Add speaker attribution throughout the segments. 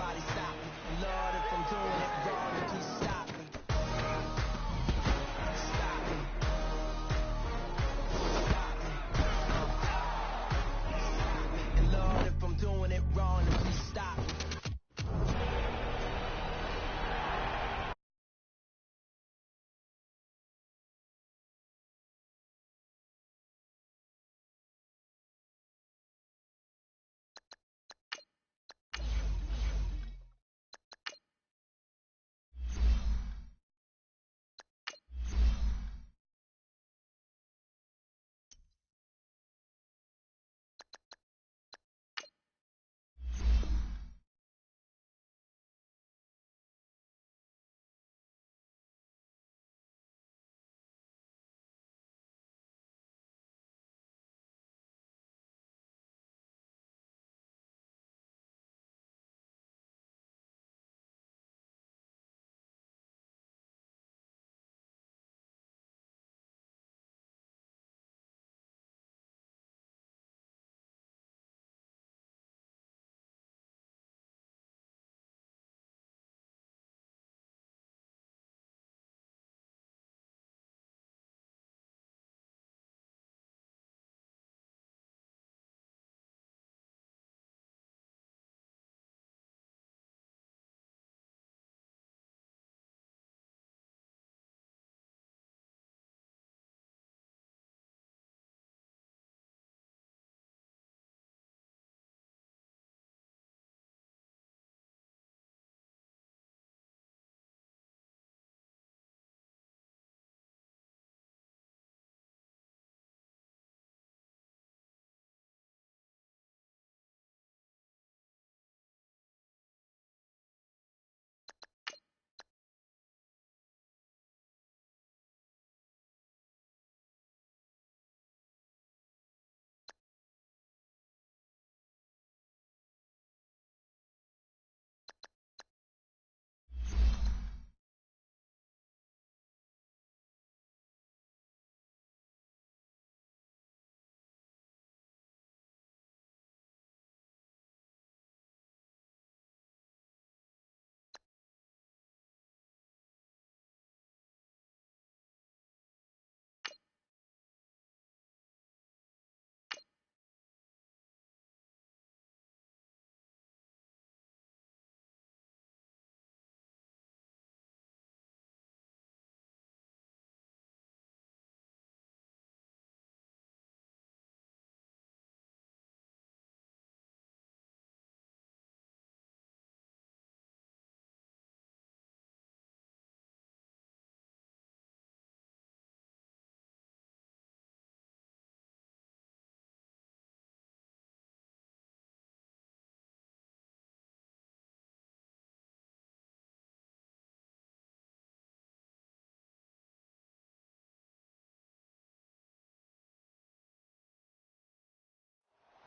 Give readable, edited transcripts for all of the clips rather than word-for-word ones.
Speaker 1: nobody stop me. Lord, if I'm doing it wrong, then please stop me. Stop me. Stop me. And Lord, if I'm doing it wrong, then please stop me.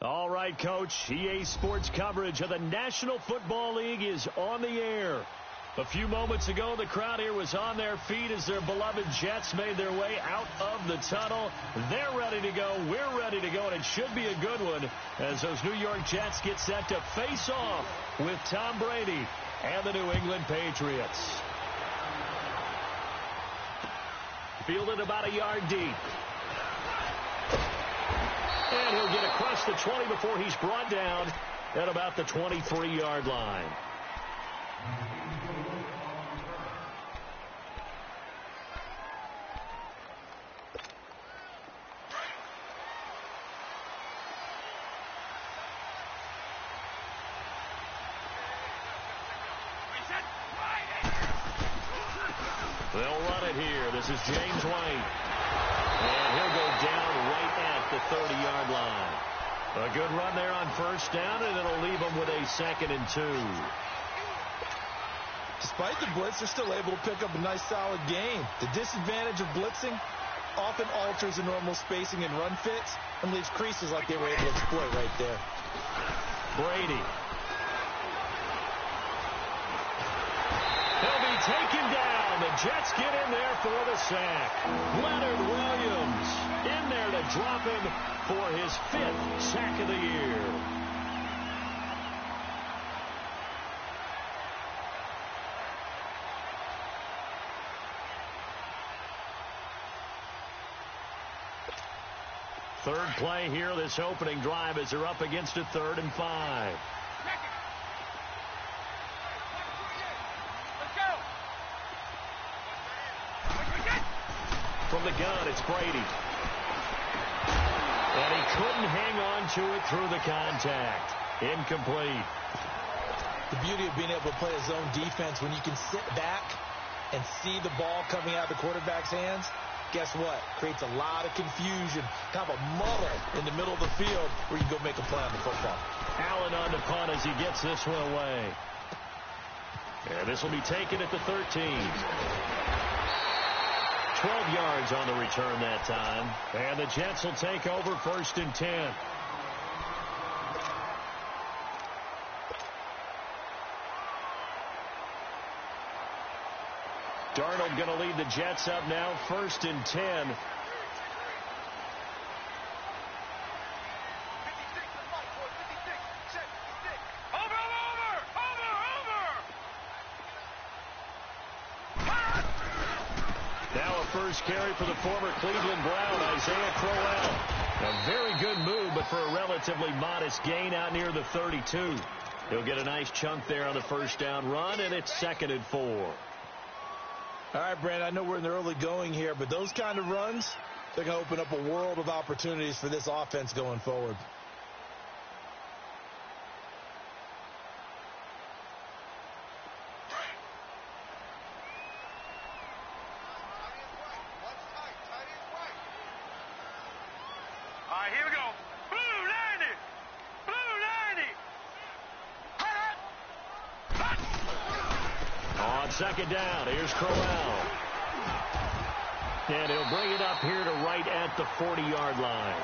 Speaker 2: All right, Coach. EA Sports coverage of the National Football League is on the air. A few moments ago, the crowd here was on their feet as their beloved Jets made their way out of the tunnel. They're ready to go. We're ready to go, and it should be a good one as those New York Jets get set to face off with Tom Brady and the New England Patriots. Fielded about a yard deep. And he'll get across the 20 before he's brought down at about the 23-yard line. They'll run it here. This is James White. And he'll go down right at the 30-yard line. A good run there on first down, and it'll leave them with a 2nd and 2.
Speaker 3: Despite the blitz, they're still able to pick up a nice, solid gain. The disadvantage of blitzing often alters the normal spacing and run fits and leaves creases like they were able to exploit right there.
Speaker 2: Brady. He'll be taken down. The Jets get in there for the sack. Leonard Williams in there to drop him for his 5th sack of the year. Third play here, this opening drive, as they're up against a 3rd and 5. From the gun, it's Brady. And he couldn't hang on to it through the contact. Incomplete.
Speaker 3: The beauty of being able to play a zone defense when you can sit back and see the ball coming out of the quarterback's hands, guess what? Creates a lot of confusion, kind of a muddle in the middle of the field where you can go make a play on the football.
Speaker 2: Allen on the punt as he gets this one away. And this will be taken at the 13. 12 yards on the return that time. And the Jets will take over 1st and 10. Darnold going to lead the Jets up now, 1st and 10. First carry for the former Cleveland Brown, Isaiah Crowell. A very good move, but for a relatively modest gain out near the 32. He'll get a nice chunk there on the first down run, and it's 2nd and 4.
Speaker 3: All right, Brandon, I know we're in the early going here, but those kind of runs, they're going to open up a world of opportunities for this offense going forward.
Speaker 2: Second down, here's Crowell. And he'll bring it up here to right at the 40-yard line.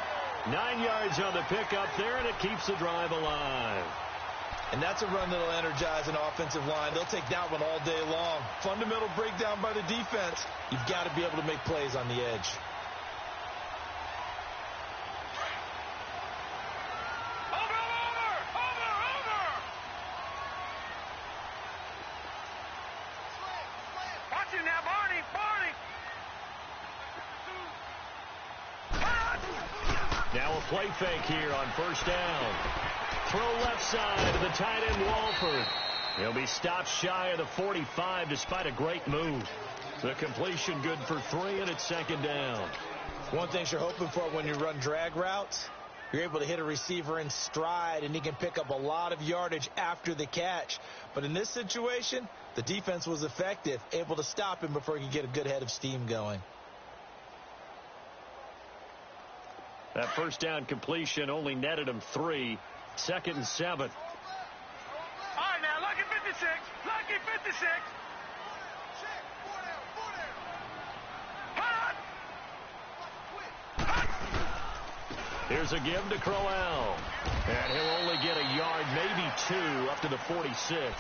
Speaker 2: 9 yards on the pickup there, and it keeps the drive alive.
Speaker 3: And that's a run that'll energize an offensive line. They'll take that one all day long. Fundamental breakdown by the defense. You've got to be able to make plays on the edge.
Speaker 2: Now a play fake here on first down. Throw left side to the tight end, Walford. He'll be stopped shy of the 45 despite a great move. The completion good for 3, and it's 2nd down.
Speaker 3: One thing you're hoping for when you run drag routes, you're able to hit a receiver in stride, and he can pick up a lot of yardage after the catch. But in this situation, the defense was effective, able to stop him before he could get a good head of steam going.
Speaker 2: That first down completion only netted him 3. 2nd and 7.
Speaker 4: All right, now, lucky 56. Lucky 56. Check. 4 down.
Speaker 2: Here's a give to Crowell. And he'll only get a yard, maybe 2, up to the 46.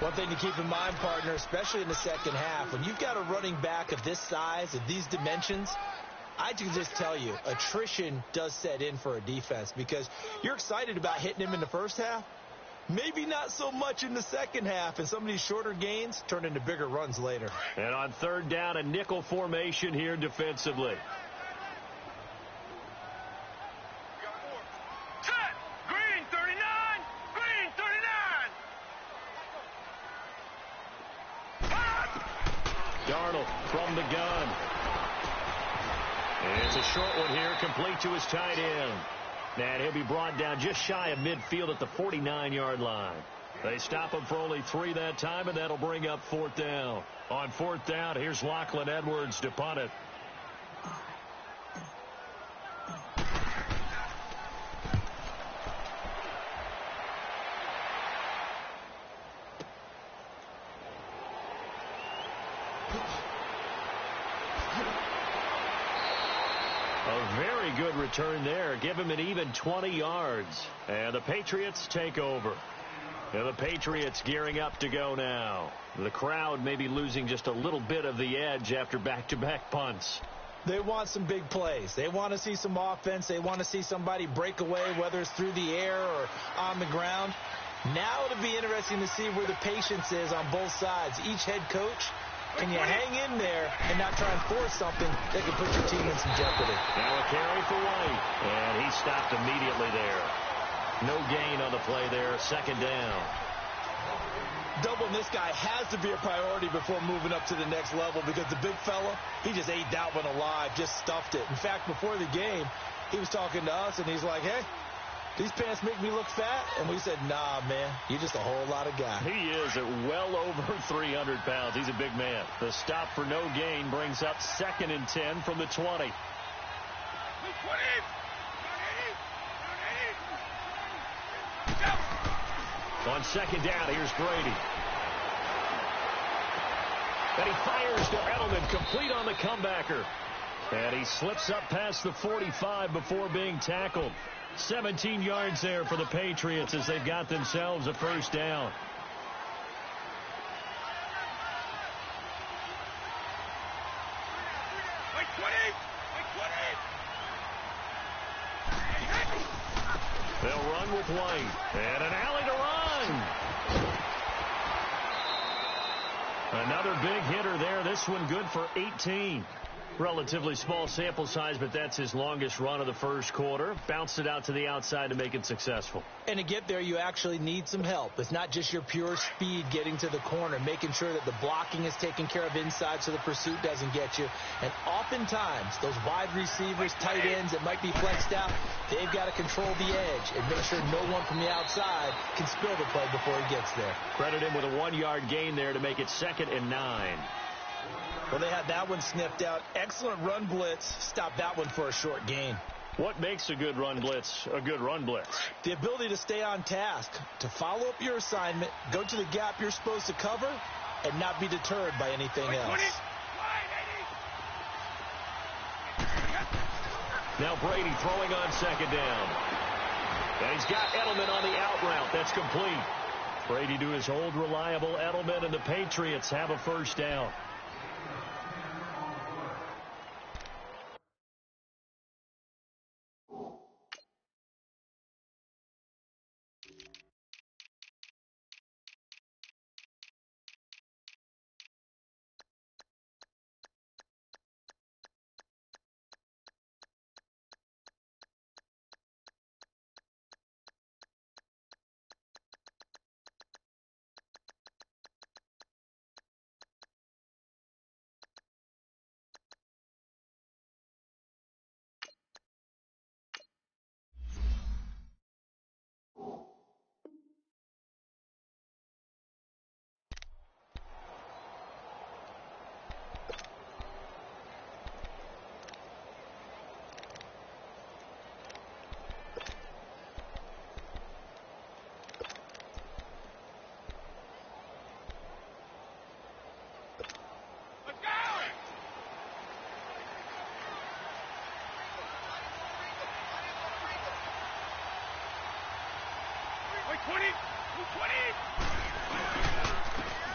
Speaker 3: One thing to keep in mind, partner, especially in the second half, when you've got a running back of this size, of these dimensions, I can just tell you, attrition does set in for a defense because you're excited about hitting him in the first half. Maybe not so much in the second half, and some of these shorter gains turn into bigger runs later.
Speaker 2: And on 3rd down, a nickel formation here defensively.
Speaker 4: Set. Green 39. Green 39.
Speaker 2: Darnold from the gun. And it's a short one here, complete to his tight end. And he'll be brought down just shy of midfield at the 49-yard line. They stop him for only 3 that time, and that'll bring up 4th down. On 4th down, here's Lachlan Edwards to punt it. A very good return there. Give him an even 20 yards. And the Patriots take over. And the Patriots gearing up to go now. The crowd may be losing just a little bit of the edge after back-to-back punts.
Speaker 3: They want some big plays. They want to see some offense. They want to see somebody break away, whether it's through the air or on the ground. Now it'll be interesting to see where the patience is on both sides. Each head coach Can you hang in there and not try and force something that could put your team in some jeopardy?
Speaker 2: Now a carry for White, and he stopped immediately there. No gain on the play there, second down.
Speaker 3: Doubling this guy has to be a priority before moving up to the next level because the big fella, he just ate that one alive, just stuffed it. In fact, before the game, he was talking to us, and he's like, hey, these pants make me look fat? And we said, nah, man, you're just a whole lot of guy.
Speaker 2: He is at well over 300 pounds. He's a big man. The stop for no gain brings up 2nd and 10 from the 20. On second down, here's Brady. And he fires to Edelman, complete on the comebacker. And he slips up past the 45 before being tackled. 17 yards there for the Patriots as they've got themselves a first down. They'll run with White. And an alley to run. Another big hitter there. This one good for 18. Relatively small sample size, but that's his longest run of the first quarter. Bounced it out to the outside to make it successful.
Speaker 3: And to get there, you actually need some help. It's not just your pure speed getting to the corner, making sure that the blocking is taken care of inside so the pursuit doesn't get you. And oftentimes, those wide receivers, tight ends that might be flexed out, they've got to control the edge and make sure no one from the outside can spill the play before he gets there.
Speaker 2: Credit him with a 1-yard gain there to make it 2nd and 9.
Speaker 3: Well, they had that one sniffed out. Excellent run blitz. Stopped that one for a short gain.
Speaker 2: What makes a good run blitz a good run blitz?
Speaker 3: The ability to stay on task, to follow up your assignment, go to the gap you're supposed to cover, and not be deterred by anything else.
Speaker 2: Now Brady throwing on second down. And he's got Edelman on the out route. That's complete. Brady to his old reliable Edelman, and the Patriots have a first down.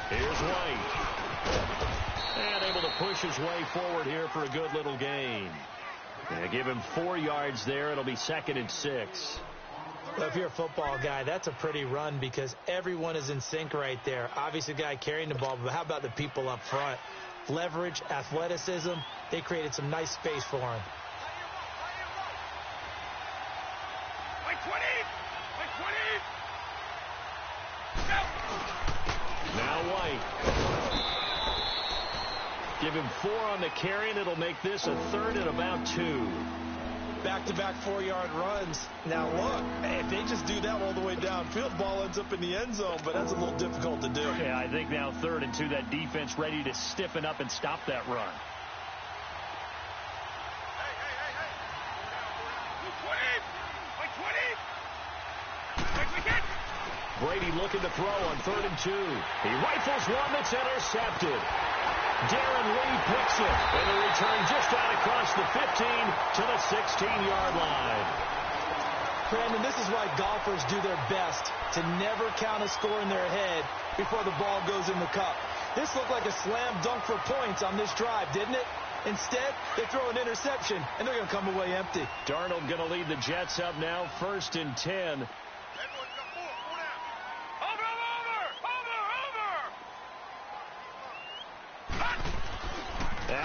Speaker 2: Here's White. And able to push his way forward here for a good little gain. And give him 4 yards there. It'll be 2nd and 6.
Speaker 3: Well, if you're a football guy, that's a pretty run because everyone is in sync right there. Obviously, the guy carrying the ball, but how about the people up front? Leverage, athleticism, they created some nice space for him.
Speaker 2: Now White. Give him 4 on the carry, and it'll make this a 3rd and about 2.
Speaker 3: Back-to-back 4-yard runs. Now, look, if they just do that all the way downfield, ball ends up in the end zone, but that's a little difficult to do.
Speaker 2: Yeah, I think now 3rd and 2, that defense ready to stiffen up and stop that run. Brady looking to throw on 3rd and 2. He rifles one that's intercepted. Darren Lee picks it, and the return just out across the 15 to the 16-yard line.
Speaker 3: Brandon, this is why golfers do their best to never count a score in their head before the ball goes in the cup. This looked like a slam dunk for points on this drive, didn't it? Instead, they throw an interception, and they're going to come away empty.
Speaker 2: Darnold going to lead the Jets up now, 1st and 10.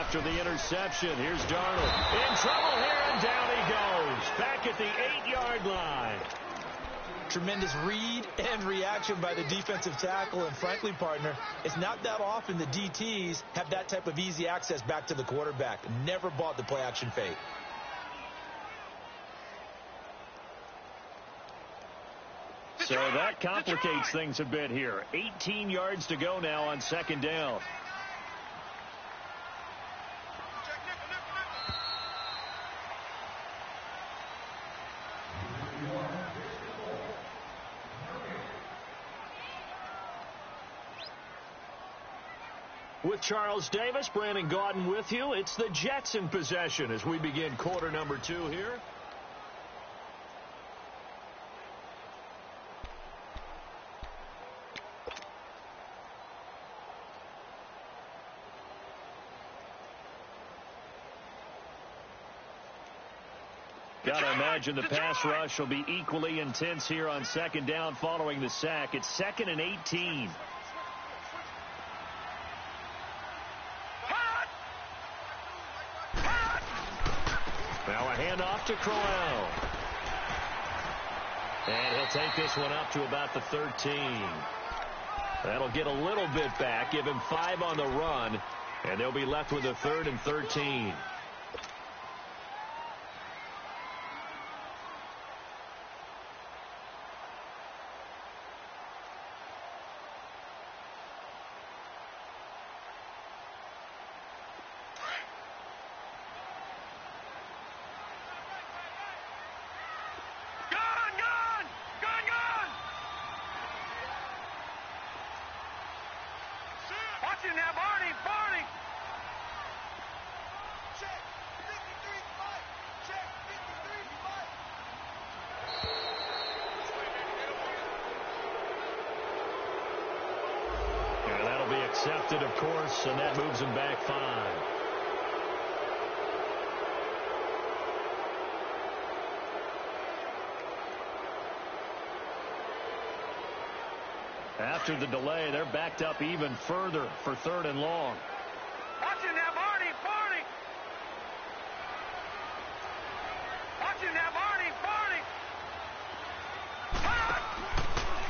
Speaker 2: after the interception. Here's Darnold. In trouble here, and down he goes. Back at the 8-yard line.
Speaker 3: Tremendous read and reaction by the defensive tackle. And frankly, partner, it's not that often the DTs have that type of easy access back to the quarterback. Never bought the play-action fake.
Speaker 2: So that complicates things a bit here. 18 yards to go now on second down. With Charles Davis, Brandon Gaudin with you. It's the Jets in possession as we begin quarter number 2 here. Got to imagine the pass rush will be equally intense here on second down following the sack. It's 2nd and 18. Now a handoff to Crowell. And he'll take this one up to about the 13. That'll get a little bit back, give him 5 on the run, and they'll be left with a 3rd and 13.
Speaker 4: Now, Barney.
Speaker 5: Check. 53 fight. Check. 53 fight.
Speaker 2: And that'll be accepted, of course, and that moves him back 5. After the delay, they're backed up even further for 3rd and long.
Speaker 4: Watch it now, Barney. Watch it now, Barney.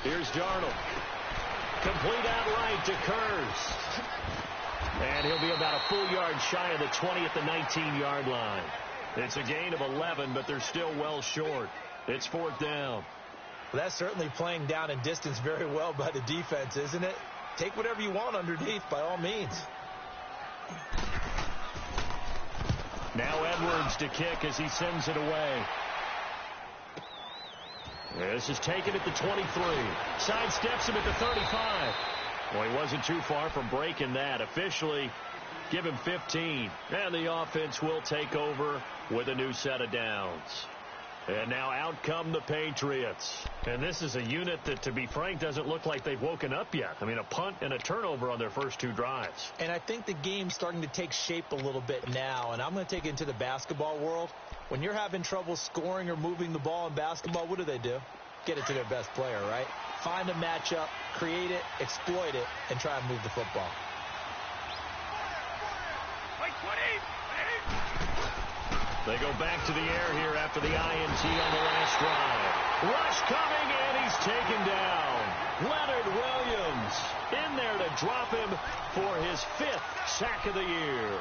Speaker 2: Here's Darnold. Complete outright to Kurz. And he'll be about a full yard shy of the 20 at the 19-yard line. It's a gain of 11, but they're still well short. It's 4th down.
Speaker 3: Well, that's certainly playing down in distance very well by the defense, isn't it? Take whatever you want underneath, by all means.
Speaker 2: Now Edwards to kick as he sends it away. This is taken at the 23. Sidesteps him at the 35. Well, he wasn't too far from breaking that. Officially, give him 15. And the offense will take over with a new set of downs. And now out come the Patriots. And this is a unit that, to be frank, doesn't look like they've woken up yet. I mean, a punt and a turnover on their first 2 drives.
Speaker 3: And I think the game's starting to take shape a little bit now. And I'm going to take it into the basketball world. When you're having trouble scoring or moving the ball in basketball, what do? Get it to their best player, right? Find a matchup, create it, exploit it, and try and move the football.
Speaker 2: They go back to the air here after the INT on the last drive. Rush coming, and he's taken down. Leonard Williams in there to drop him for his 5th sack of the year.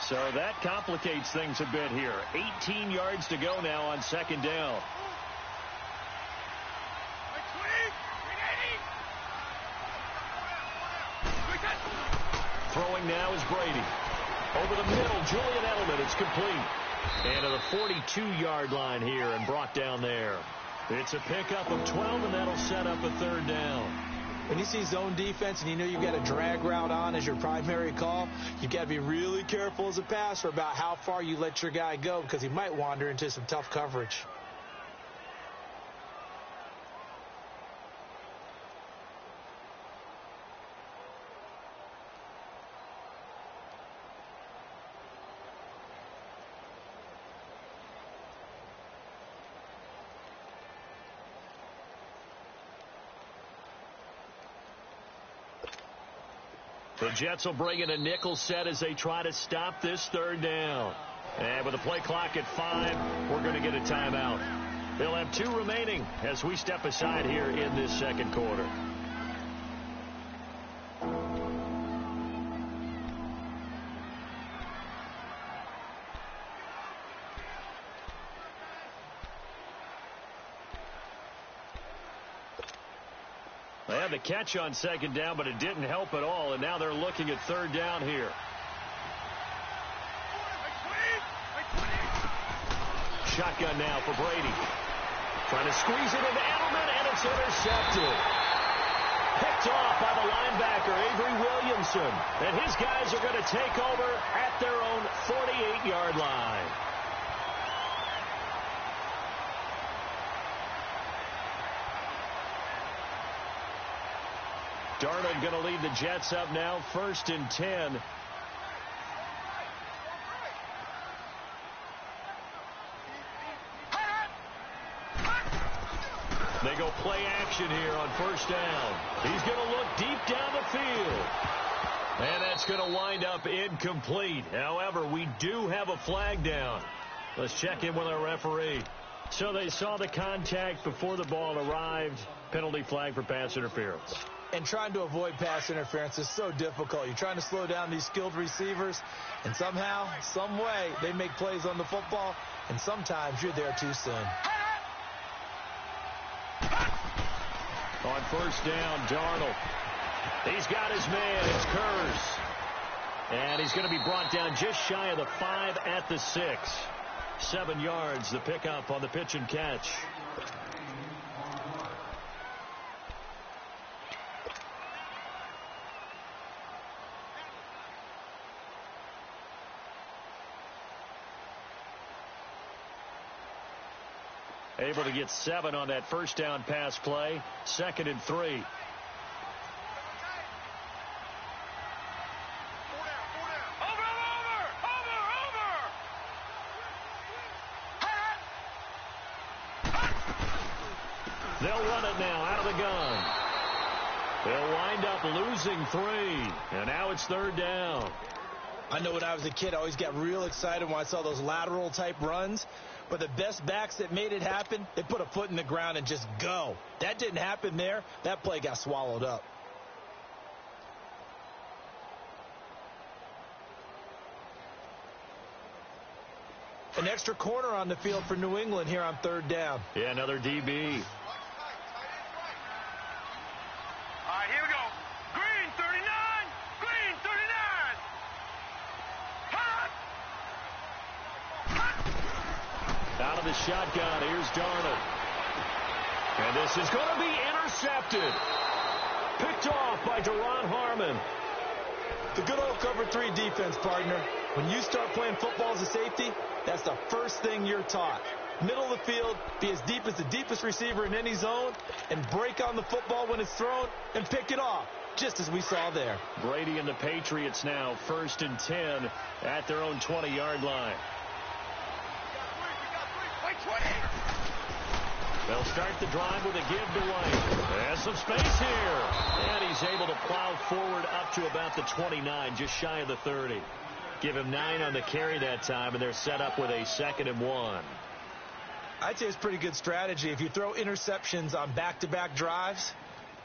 Speaker 2: So that complicates things a bit here. 18 yards to go now on second down. Throwing now is Brady. Over the middle, Julian Edelman. It's complete. And to the 42-yard line here and brought down there. It's a pickup of 12, and that'll set up a 3rd down.
Speaker 3: When you see zone defense and you know you've got a drag route on as your primary call, you've got to be really careful as a passer about how far you let your guy go because he might wander into some tough coverage.
Speaker 2: The Jets will bring in a nickel set as they try to stop this third down. And with the play clock at 5, we're going to get a timeout. They'll have 2 remaining as we step aside here in this second quarter. They had the catch on second down, but it didn't help at all, and now they're looking at third down here. Shotgun now for Brady. Trying to squeeze it into Edelman, and it's intercepted. Picked off by the linebacker, Avery Williamson. And his guys are going to take over at their own 48-yard line. Darnold going to lead the Jets up now, 1st and 10. They go play action here on 1st down. He's going to look deep down the field. And that's going to wind up incomplete. However, we do have a flag down. Let's check in with our referee. So they saw the contact before the ball arrived. Penalty flag for pass interference.
Speaker 3: And trying to avoid pass interference is so difficult. You're trying to slow down these skilled receivers, and somehow, some way, they make plays on the football, and sometimes you're there too soon.
Speaker 2: On 1st down, Darnold. He's got his man. It's Kurz. And he's going to be brought down just shy of the 5 at the 6. 7 yards, the pickup on the pitch and catch. Able to get 7 on that 1st down pass play. 2nd and 3. They'll run it now out of the gun. They'll wind up losing 3. And now it's 3rd down.
Speaker 3: I know when I was a kid, I always got real excited when I saw those lateral type runs. But the best backs that made it happen, they put a foot in the ground and just go. That didn't happen there. That play got swallowed up. An extra corner on the field for New England here on 3rd down.
Speaker 2: Yeah, another DB.
Speaker 4: All right, here we go. Green, 39. Green, 39. Hot.
Speaker 2: Out of the shotgun, here's Darnold. And this is going to be intercepted. Picked off by Deron Harmon.
Speaker 3: The good old cover 3 defense, partner. When you start playing football as a safety, that's the first thing you're taught. Middle of the field, be as deep as the deepest receiver in any zone, and break on the football when it's thrown and pick it off, just as we saw there.
Speaker 2: Brady and the Patriots now 1st and 10 at their own 20-yard line. They'll start the drive with a give to White. There's some space here. And he's able to plow forward up to about the 29, just shy of the 30. Give him 9 on the carry that time, and they're set up with a 2nd and 1.
Speaker 3: I'd say it's pretty good strategy. If you throw interceptions on back-to-back drives,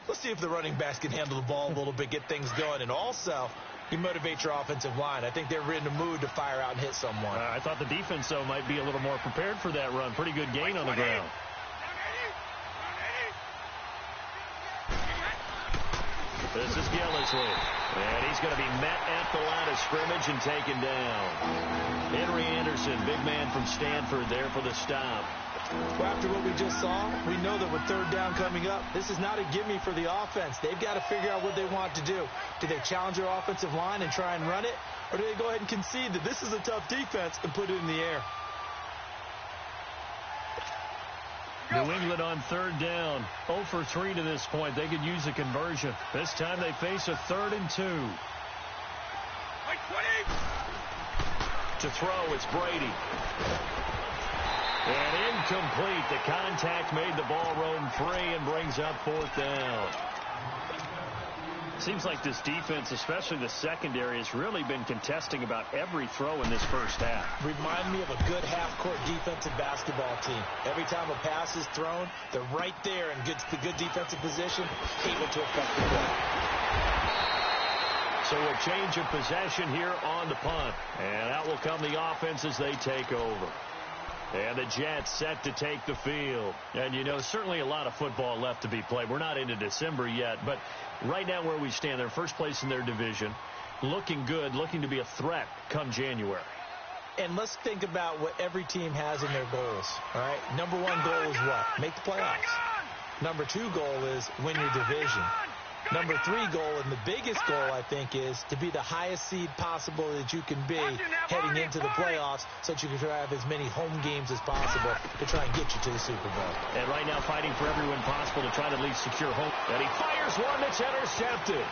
Speaker 3: let's see if the running backs can handle the ball a little bit, get things going. And also, you motivate your offensive line. I think they're in the mood to fire out and hit someone.
Speaker 2: I thought the defense, though, might be a little more prepared for that run. Pretty good gain on the ground. This is Gillisley. And he's going to be met at the line of scrimmage and taken down. Henry Anderson, big man from Stanford, there for the stop.
Speaker 3: Well, after what we just saw, we know that with 3rd down coming up, this is not a gimme for the offense. They've got to figure out what they want to do. Do they challenge their offensive line and try and run it? Or do they go ahead and concede that this is a tough defense and put it in the air?
Speaker 2: New England on 3rd down. 0 for 3 to this point. They could use a conversion. This time they face a 3rd and 2. To throw, it's Brady. And incomplete. The contact made the ball roam free and brings up 4th down. Seems like this defense, especially the secondary, has really been contesting about every throw in this first half.
Speaker 3: Remind me of a good half-court defensive basketball team. Every time a pass is thrown, they're right there in good defensive position, able to affect the play.
Speaker 2: So a change of possession here on the punt. And out will come the offense as they take over. And the Jets set to take the field. And, you know, certainly a lot of football left to be played. We're not into December yet, but right now where we stand, they're first place in their division, looking good, looking to be a threat come January.
Speaker 3: And let's think about what every team has in their goals, all right? Number one goal is what? Make the playoffs. Number two goal is win your division. Number three goal, and the biggest goal, I think, is to be the highest seed possible that you can be heading into the playoffs so that you can have as many home games as possible to try and get you to the Super Bowl.
Speaker 2: And right now fighting for every win possible to try to at least secure home. And he fires one that's intercepted.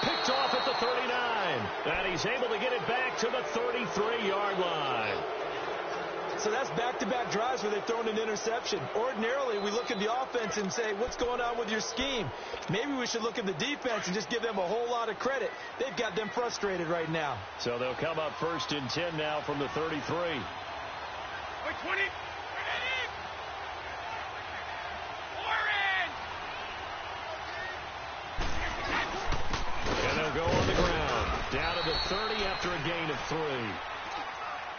Speaker 2: Picked off at the 39. And he's able to get it back to the 33-yard line.
Speaker 3: So that's back-to-back drives where they've thrown an interception. Ordinarily, we look at the offense and say, what's going on with your scheme? Maybe we should look at the defense and just give them a whole lot of credit. They've got them frustrated right now.
Speaker 2: So they'll come up 1st and 10 now from the 33.
Speaker 4: 20.
Speaker 2: And they'll go on the ground. Down to the 30 after a gain of 3.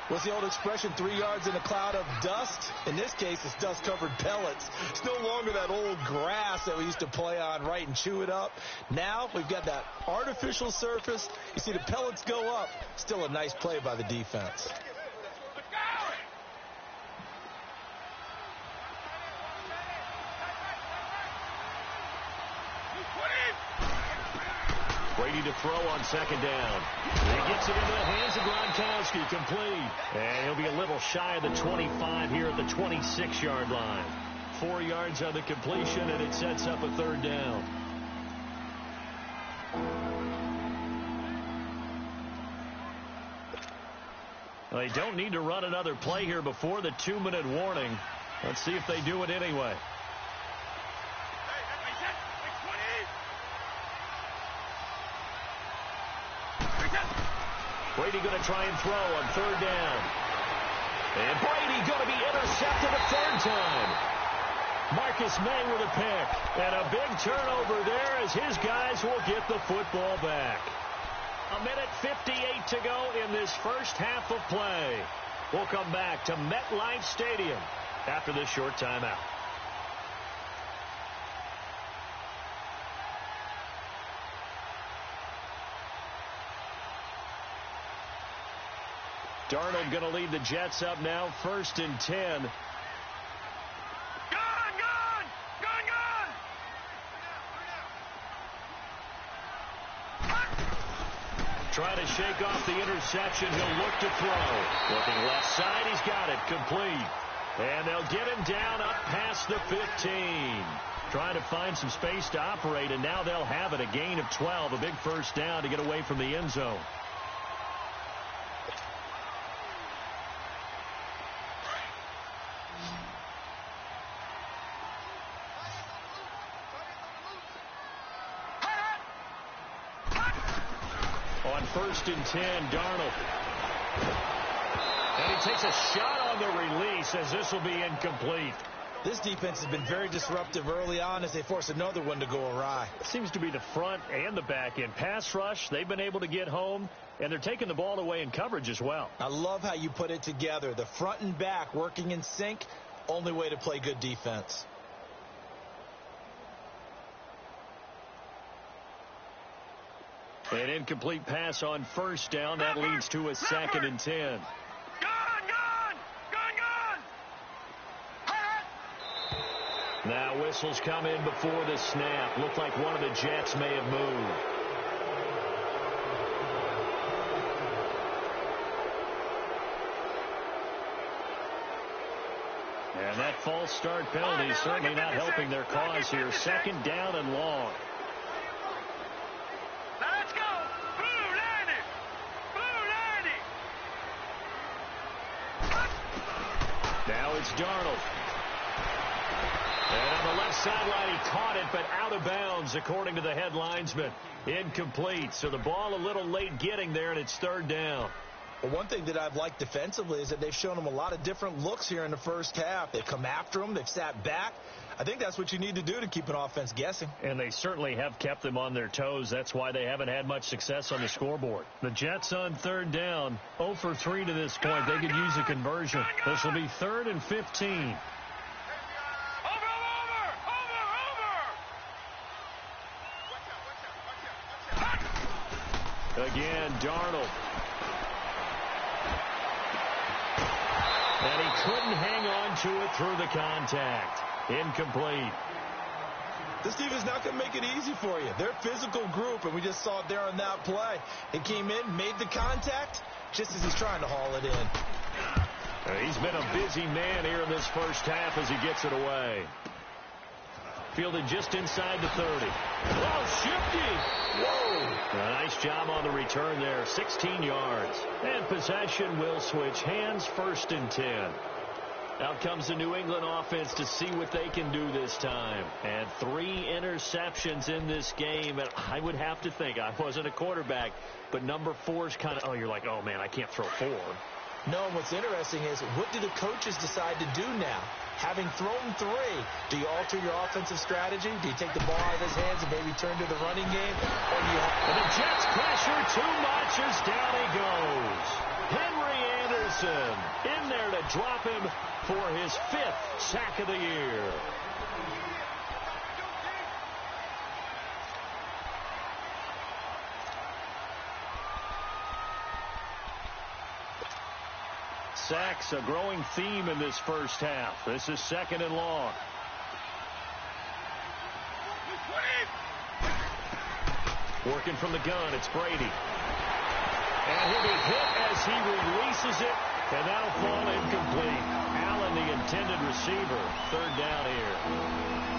Speaker 3: What's the old expression, 3 yards in a cloud of dust? In this case, it's dust-covered pellets. It's no longer that old grass that we used to play on, right, and chew it up. Now we've got that artificial surface. You see the pellets go up. Still a nice play by the defense.
Speaker 2: Brady to throw on 2nd down. He gets it into the hands of Gronkowski, complete. And he'll be a little shy of the 25 here at the 26-yard line. 4 yards on the completion, and it sets up a 3rd down. Well, they don't need to run another play here before the 2-minute warning. Let's see if they do it anyway. Brady going to try and throw on 3rd down. And Brady going to be intercepted a 3rd time. Marcus May with a pick. And a big turnover there as his guys will get the football back. 1:58 to go in this first half of play. We'll come back to MetLife Stadium after this short timeout. Darnold going to lead the Jets up now, 1st and 10.
Speaker 4: Gun!
Speaker 2: Trying to shake off the interception. He'll look to throw. Looking left side. He's got it. Complete. And they'll get him down up past the 15. Trying to find some space to operate, and now they'll have it. A gain of 12. A big 1st down to get away from the end zone. On 1st and 10, Darnold. And he takes a shot on the release as this will be incomplete.
Speaker 3: This defense has been very disruptive early on as they force another one to go awry.
Speaker 2: Seems to be the front and the back end. Pass rush, they've been able to get home, and they're taking the ball away in coverage as well.
Speaker 3: I love how you put it together. The front and back working in sync, only way to play good defense.
Speaker 2: An incomplete pass on 1st down. That leads to a 2nd and 10. Now whistles come in before the snap. Looked like one of the Jets may have moved. And that false start penalty certainly not helping their cause here. 2nd down and long.
Speaker 4: Let's go! Blue landing! Blue landing!
Speaker 2: Now it's Darnold. And on the left sideline, he caught it, but out of bounds, according to the head linesman. Incomplete. So the ball a little late getting there, and it's third down.
Speaker 3: Well, one thing that I've liked defensively is that they've shown them a lot of different looks here in the first half. They've come after them. They've sat back. I think that's what you need to do to keep an offense guessing.
Speaker 2: And they certainly have kept them on their toes. That's why they haven't had much success on the scoreboard. The Jets on third down, 0 for 3 to this point. They could use a conversion. This will be 3rd and 15. Again, Darnold. And he couldn't hang on to it through the contact. Incomplete.
Speaker 3: This defense is not going to make it easy for you. They're a physical group, and we just saw it there on that play. He came in, made the contact, just as he's trying to haul it in.
Speaker 2: He's been a busy man here in this first half as he gets it away. Fielded just inside the 30. Oh, shifty. Whoa. A nice job on the return there. 16 yards. And possession will switch hands, 1st and 10. Out comes the New England offense to see what they can do this time. And 3 interceptions in this game. And I would have to think, I wasn't a quarterback, but number 4 is kind of, you're like, oh, man, I can't throw 4.
Speaker 3: No, and what's interesting is, what do the coaches decide to do now? Having thrown 3, do you alter your offensive strategy? Do you take the ball out of his hands and maybe turn to the running game? Or do you
Speaker 2: and the Jets pressure too much as down he goes. Henry Anderson in there to drop him for his 5th sack of the year. Sacks, a growing theme in this first half. This is 2nd and long. Working from the gun, it's Brady. And he'll be hit as he releases it, and that'll fall incomplete. Allen, the intended receiver, 3rd down here.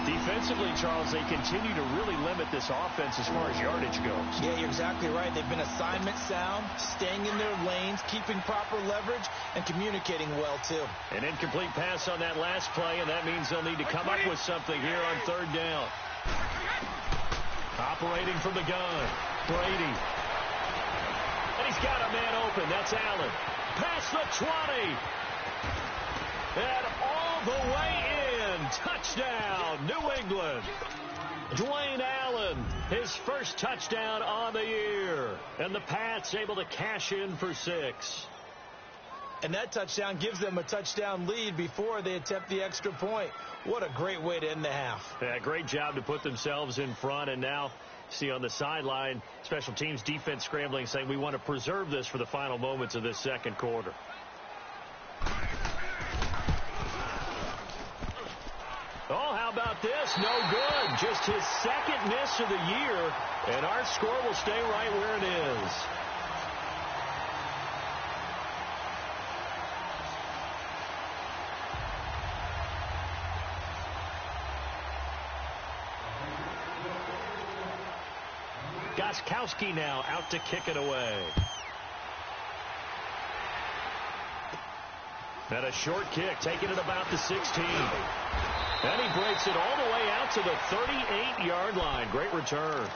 Speaker 2: Defensively, Charles, they continue to really limit this offense as far as yardage goes.
Speaker 3: Yeah, you're exactly right. They've been assignment sound, staying in their lanes, keeping proper leverage, and communicating well, too.
Speaker 2: An incomplete pass on that last play, and that means they'll need to come up with something here on 3rd down. Operating from the gun, Brady. And he's got a man open. That's Allen. Past the 20. And all the way in. Touchdown, New England. Dwayne Allen, his first touchdown on the year. And the Pats able to cash in for 6.
Speaker 3: And that touchdown gives them a touchdown lead before they attempt the extra point. What a great way to end the half.
Speaker 2: Yeah, great job to put themselves in front. And now, see on the sideline, special teams defense scrambling, saying we want to preserve this for the final moments of this second quarter. Oh, how about this? No good. Just his 2nd miss of the year. And our score will stay right where it is. Gostkowski now out to kick it away. And a short kick, taking it about the 16. And he breaks it all the way out to the 38-yard line. Great return.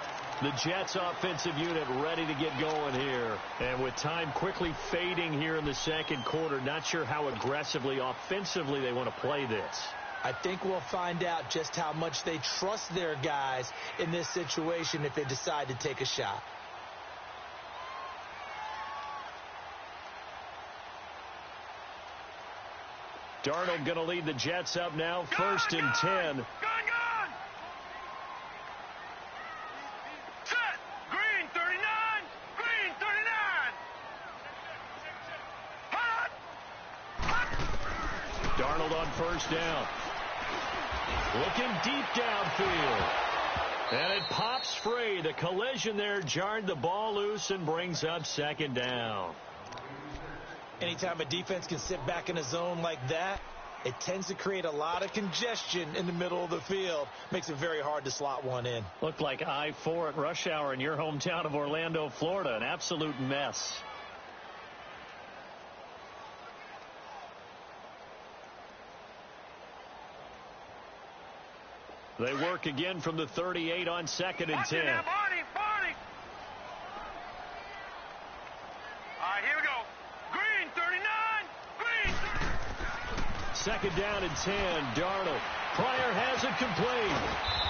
Speaker 2: The Jets offensive unit ready to get going here. And with time quickly fading here in the second quarter, not sure how aggressively, offensively they want to play this.
Speaker 3: I think we'll find out just how much they trust their guys in this situation if they decide to take a shot.
Speaker 2: Darnold going to lead the Jets up now, 1st and 10.
Speaker 4: Gun! Set! Green 39! Green 39! Hot!
Speaker 2: Darnold on 1st down. Looking deep downfield. And it pops free. The collision there jarred the ball loose and brings up 2nd down.
Speaker 3: Anytime a defense can sit back in a zone like that, it tends to create a lot of congestion in the middle of the field. Makes it very hard to slot one in.
Speaker 2: Looked like I-4 at rush hour in your hometown of Orlando, Florida. An absolute mess. They work again from the 38 on 2nd and 10.
Speaker 4: Now, Barney, Barney. All right, here we go. Green, 39. Green.
Speaker 2: 2nd down and 10. Darnold. Pryor has it complete.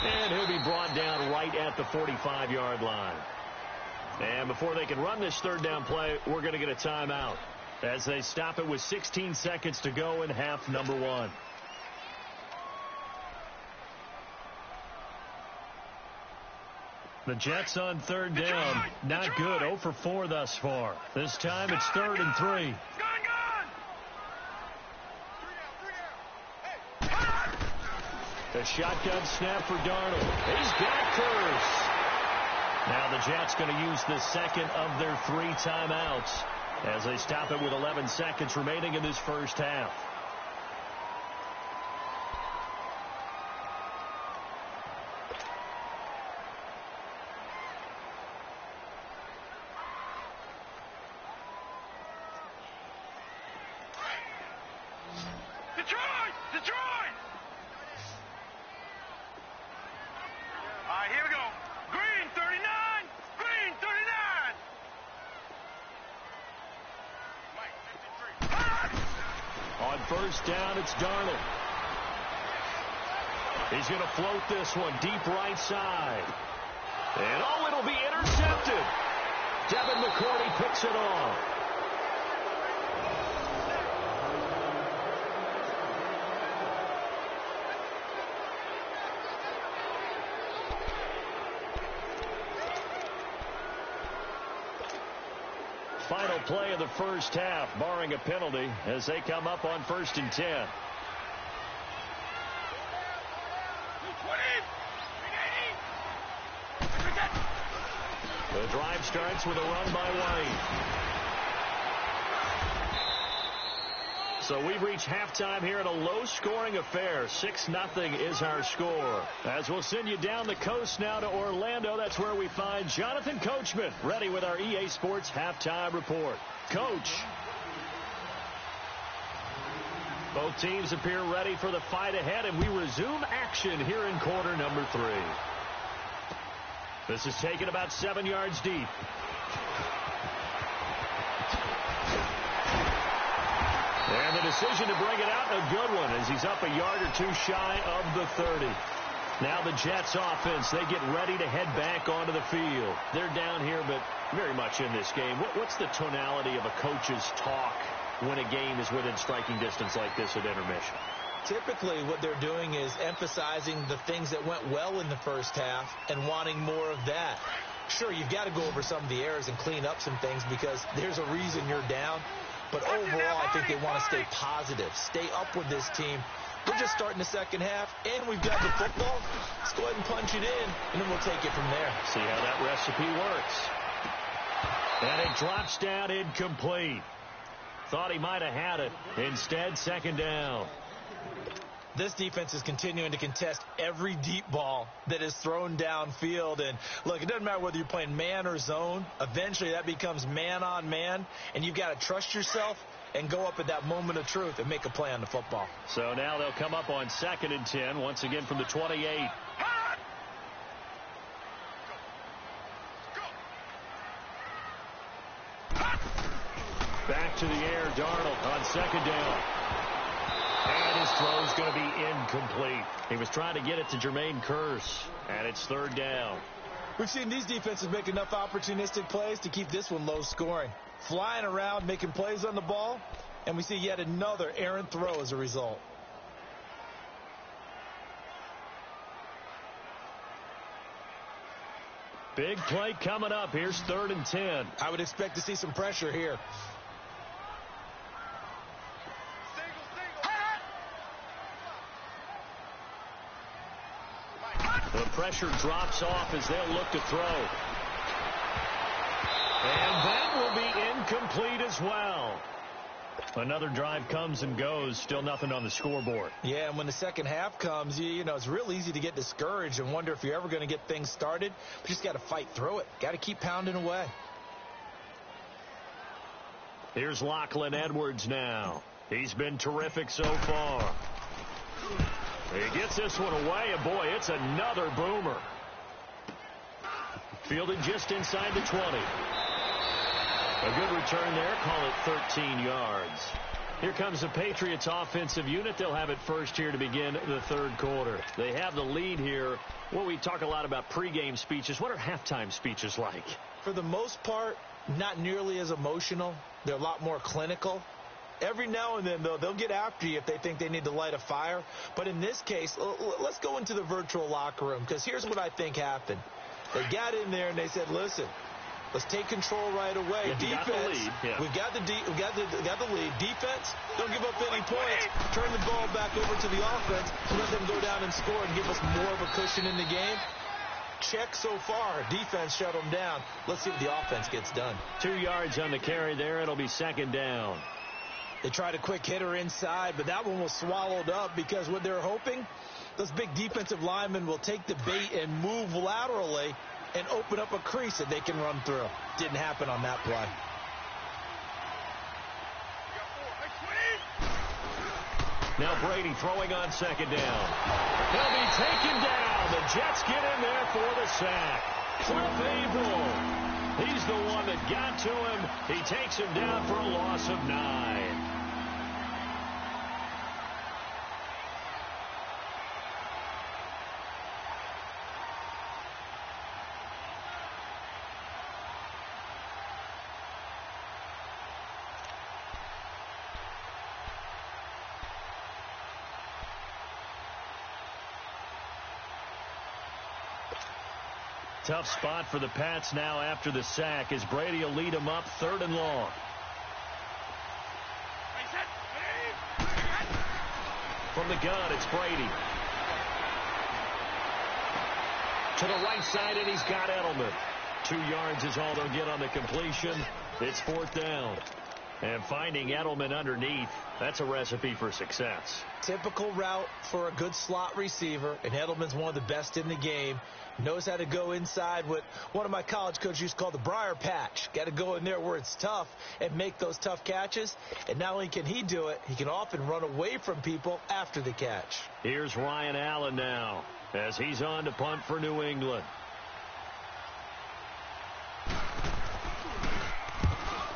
Speaker 2: And he'll be brought down right at the 45-yard line. And before they can run this 3rd down play, we're going to get a timeout as they stop it with 16 seconds to go in half number 1. The Jets on 3rd down. Not good. 0 for 4 thus far. This time it's 3rd and 3. The shotgun snap for Darnold. He's got first. Now the Jets going to use the 2nd of their 3 timeouts as they stop it with 11 seconds remaining in this first half.
Speaker 4: Detroit! Detroit! All right, here we go. Green, 39. Green, 39. Mike, 53.
Speaker 2: On 1st down, it's Darnold. He's going to float this one deep right side. And, oh, it'll be intercepted. Devin McCourty picks it off. Final play of the first half, barring a penalty, as they come up on 1st and 10. The drive starts with a run by White. So we've reached halftime here in a low-scoring affair. 6-0 is our score. As we'll send you down the coast now to Orlando, that's where we find Jonathan Coachman, ready with our EA Sports halftime report. Coach. Both teams appear ready for the fight ahead, and we resume action here in quarter number 3. This is taken about 7 yards deep. And the decision to bring it out, a good one, as he's up a yard or 2 shy of the 30. Now the Jets offense, they get ready to head back onto the field. They're down here, but very much in this game. What's the tonality of a coach's talk when a game is within striking distance like this at intermission?
Speaker 3: Typically, what they're doing is emphasizing the things that went well in the first half and wanting more of that. Sure, you've got to go over some of the errors and clean up some things because there's a reason you're down. But overall, I think they want to stay positive, stay up with this team. We're just starting the second half, and we've got the football. Let's go ahead and punch it in, and then we'll take it from there.
Speaker 2: See how that recipe works. And it drops down incomplete. Thought he might have had it. Instead, 2nd down.
Speaker 3: This defense is continuing to contest every deep ball that is thrown downfield. And, look, it doesn't matter whether you're playing man or zone. Eventually, that becomes man-on-man, and you've got to trust yourself and go up at that moment of truth and make a play on the football.
Speaker 2: So now they'll come up on 2nd and 10, once again from the 28. Back to the air, Darnold on 2nd down. And his throw's going to be incomplete. He was trying to get it to Jermaine Kearse, and it's 3rd down.
Speaker 3: We've seen these defenses make enough opportunistic plays to keep this one low scoring. Flying around, making plays on the ball, and we see yet another errant throw as a result.
Speaker 2: Big play coming up. Here's 3rd and 10.
Speaker 3: I would expect to see some pressure here.
Speaker 2: The pressure drops off as they'll look to throw. And that will be incomplete as well. Another drive comes and goes. Still nothing on the scoreboard.
Speaker 3: Yeah, and when the second half comes, you know, it's real easy to get discouraged and wonder if you're ever going to get things started. But you just got to fight through it. Got to keep pounding away.
Speaker 2: Here's Lachlan Edwards now. He's been terrific so far. He gets this one away, and boy, it's another boomer. Fielded just inside the 20. A good return there. Call it 13 yards. Here comes the Patriots offensive unit. They'll have it first here to begin the third quarter. They have the lead here. Well, we talk a lot about pregame speeches. What are halftime speeches like?
Speaker 3: For the most part, not nearly as emotional. They're a lot more clinical. Every now and then, though, they'll get after you if they think they need to light a fire. But in this case, let's go into the virtual locker room, because here's what I think happened. They got in there and they said, listen, let's take control right away.
Speaker 2: Yeah,
Speaker 3: defense,
Speaker 2: got the lead. Yeah.
Speaker 3: we've got the lead. Defense, don't give up any points. Turn the ball back over to the offense and let them go down and score and give us more of a cushion in the game. Check so far. Defense shut them down. Let's see what the offense gets done.
Speaker 2: 2 yards on the carry there. It'll be second down.
Speaker 3: They tried a quick hitter inside, but that one was swallowed up because what they're hoping, those big defensive linemen will take the bait and move laterally and open up a crease that they can run through. Didn't happen on that play.
Speaker 2: Now Brady throwing on second down. He'll be taken down. The Jets get in there for the sack. Cliff Abel. He's the one that got to him. He takes him down for a loss of 9. Tough spot for the Pats now after the sack as Brady will lead them up 3rd and long. From the gun, it's Brady. To the right side, and he's got Edelman. 2 yards is all they'll get on the completion. It's 4th down. And finding Edelman underneath, that's a recipe for success.
Speaker 3: Typical route for a good slot receiver, and Edelman's one of the best in the game. Knows how to go inside what one of my college coaches used to call the briar patch. Got to go in there where it's tough and make those tough catches. And not only can he do it, he can often run away from people after the catch.
Speaker 2: Here's Ryan Allen now as he's on to punt for New England.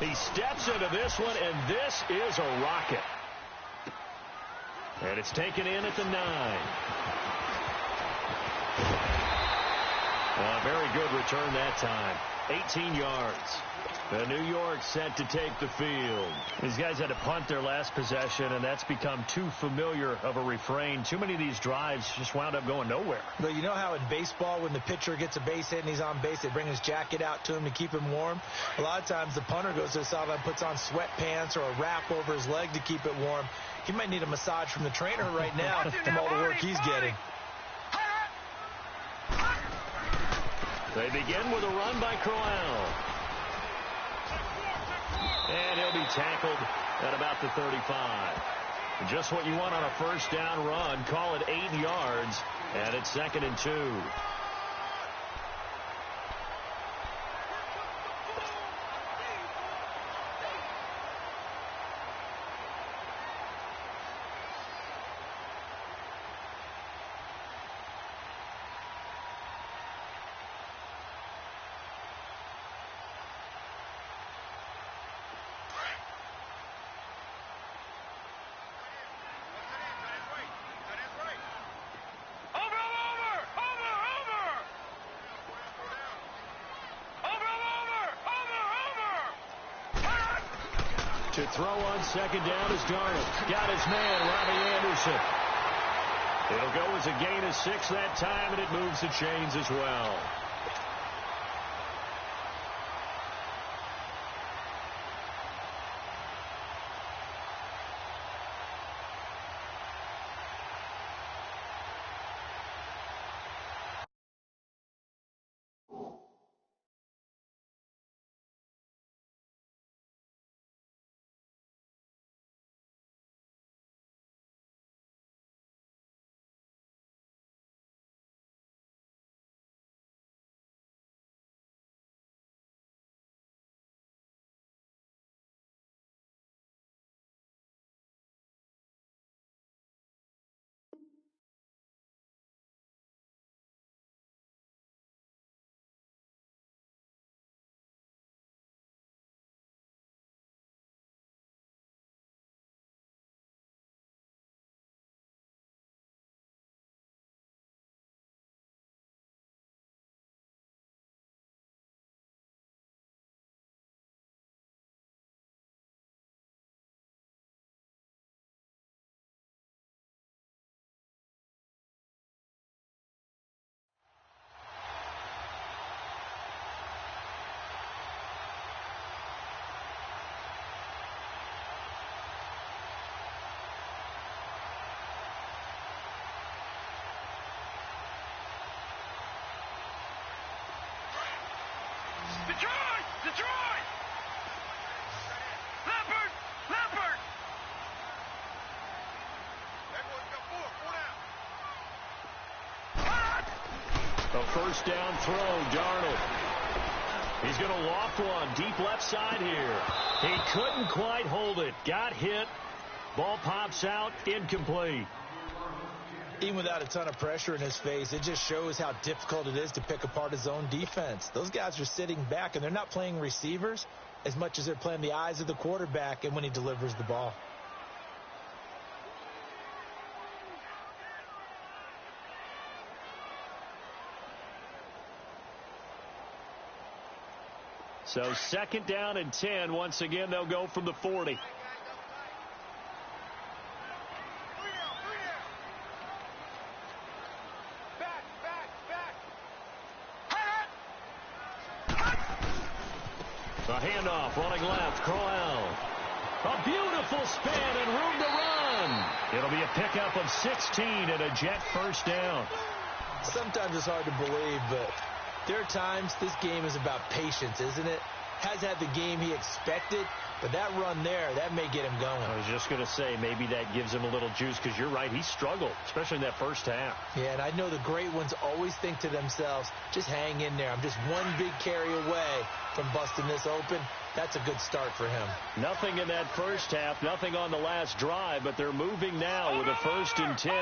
Speaker 2: He steps into this one, and this is a rocket. And it's taken in at the 9. A very good return that time. 18 yards. The New York set to take the field. These guys had to punt their last possession, and that's become too familiar of a refrain. Too many of these drives just wound up going nowhere.
Speaker 3: But you know how in baseball, when the pitcher gets a base hit and he's on base, they bring his jacket out to him to keep him warm? A lot of times the punter goes to the sideline, puts on sweatpants or a wrap over his leg to keep it warm. He might need a massage from the trainer right now from all the work he's getting.
Speaker 2: They begin with a run by Crowell. And he'll be tackled at about the 35. Just what you want on a first down run. Call it 8 yards, and it's 2nd and 2. To throw on second down is Darnold. Got his man, Robbie Anderson. It'll go as a gain of 6 that time, and it moves the chains as well. first down throw. Darnold. He's going to loft one deep left side here. He couldn't quite hold it. Got hit. Ball pops out. Incomplete.
Speaker 3: Even without a ton of pressure in his face, it just shows how difficult it is to pick apart his own defense. Those guys are sitting back, and they're not playing receivers as much as they're playing the eyes of the quarterback and when he delivers the ball.
Speaker 2: So second down and 10. Once again, they'll go from the 40. A handoff, running left, Crowell. A beautiful spin and room to run. It'll be a pickup of 16 and a Jet first down.
Speaker 3: Sometimes it's hard to believe, but there are times this game is about patience, isn't it? Has had the game he expected, but that run there, that may get him going.
Speaker 2: I was just going to say, maybe that gives him a little juice, because you're right, he struggled, especially in that first half.
Speaker 3: Yeah, and I know the great ones always think to themselves, just hang in there. I'm just one big carry away from busting this open. That's a good start for him.
Speaker 2: Nothing in that first half, nothing on the last drive, but they're moving now with a 1st and 10.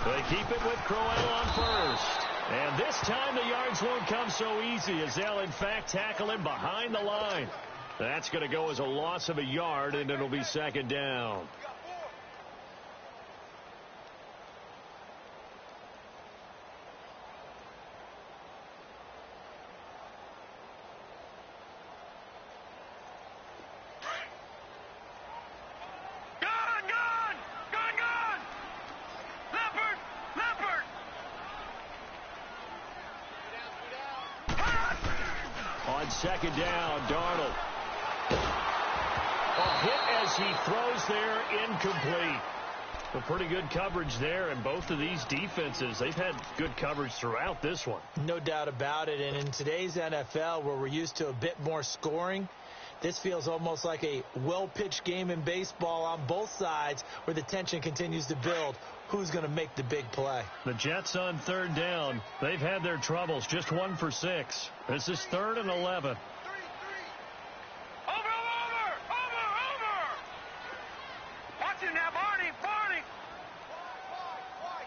Speaker 2: They keep it with Crowell on first. And this time the yards won't come so easy, as they'll in fact tackle him behind the line. That's going to go as a loss of a yard, and it'll be second down. Second down, Darnold. A hit as he throws there, incomplete. A pretty good coverage there, and both of these defenses, they've had good coverage throughout this one.
Speaker 3: No doubt about it, and in today's NFL, where we're used to a bit more scoring, this feels almost like a well-pitched game in baseball on both sides, where the tension continues to build. Who's going to make the big play?
Speaker 2: The Jets on third down. They've had their troubles, just 1 for 6. This is 3rd and 11.
Speaker 4: Over! Watch it now, Barney!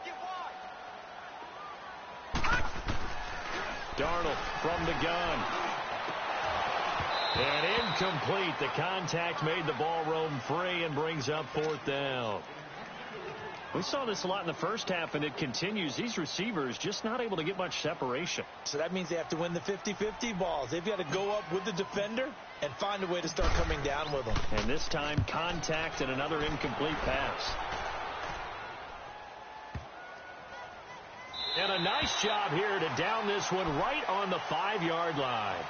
Speaker 4: Get wide!
Speaker 2: Darnold from the gun. And incomplete. The contact made the ball roam free and brings up 4th down. We saw this a lot in the first half, and it continues. These receivers just not able to get much separation.
Speaker 3: So that means they have to win the 50-50 balls. They've got to go up with the defender and find a way to start coming down with them.
Speaker 2: And this time, contact and another incomplete pass. And a nice job here to down this one right on the 5-yard line.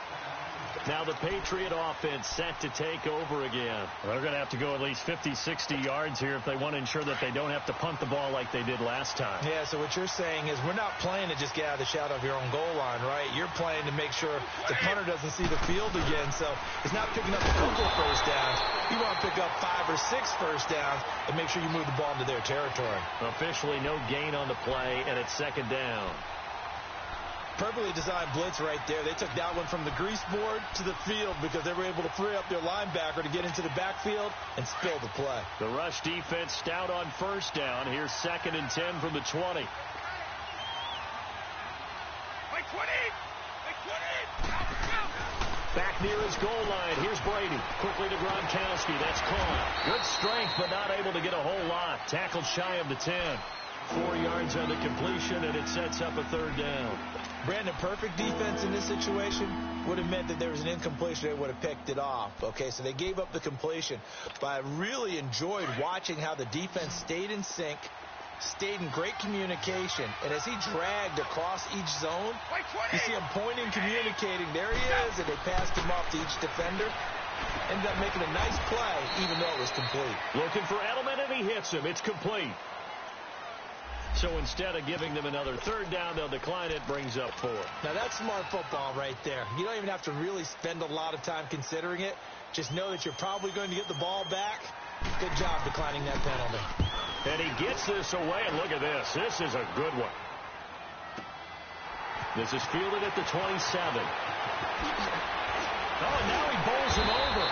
Speaker 2: Now the Patriot offense set to take over again. They're going to have to go at least 50, 60 yards here if they want to ensure that they don't have to punt the ball like they did last time.
Speaker 3: Yeah, so what you're saying is we're not playing to just get out of the shadow of your own goal line, right? You're playing to make sure the punter doesn't see the field again. So it's not picking up a couple of first downs. You want to pick up 5 or 6 first downs and make sure you move the ball into their territory.
Speaker 2: Officially no gain on the play, and it's second down.
Speaker 3: Perfectly designed blitz right there. They took that one from the grease board to the field because they were able to free up their linebacker to get into the backfield and spill the play.
Speaker 2: The rush defense stout on first down. Here's 2nd and 10 from the 20. Back near his goal line. Here's Brady. Quickly to Gronkowski. That's caught. Good strength, but not able to get a whole lot. Tackled shy of the 10. 4 yards on the completion, and it sets up a 3rd down.
Speaker 3: Brandon, perfect defense in this situation would have meant that there was an incompletion. They would have picked it off. Okay, so they gave up the completion. But I really enjoyed watching how the defense stayed in sync, stayed in great communication, and as he dragged across each zone, you see him pointing, communicating. There he is, and they passed him off to each defender. Ended up making a nice play, even though it was complete.
Speaker 2: Looking for Edelman, and he hits him. It's complete. So instead of giving them another 3rd down, they'll decline it, brings up 4.
Speaker 3: Now that's smart football right there. You don't even have to really spend a lot of time considering it. Just know that you're probably going to get the ball back Good job declining that penalty.
Speaker 2: And he gets this away, and look at this. This is a good one. This is fielded at the 27. Oh, and now he bowls him over.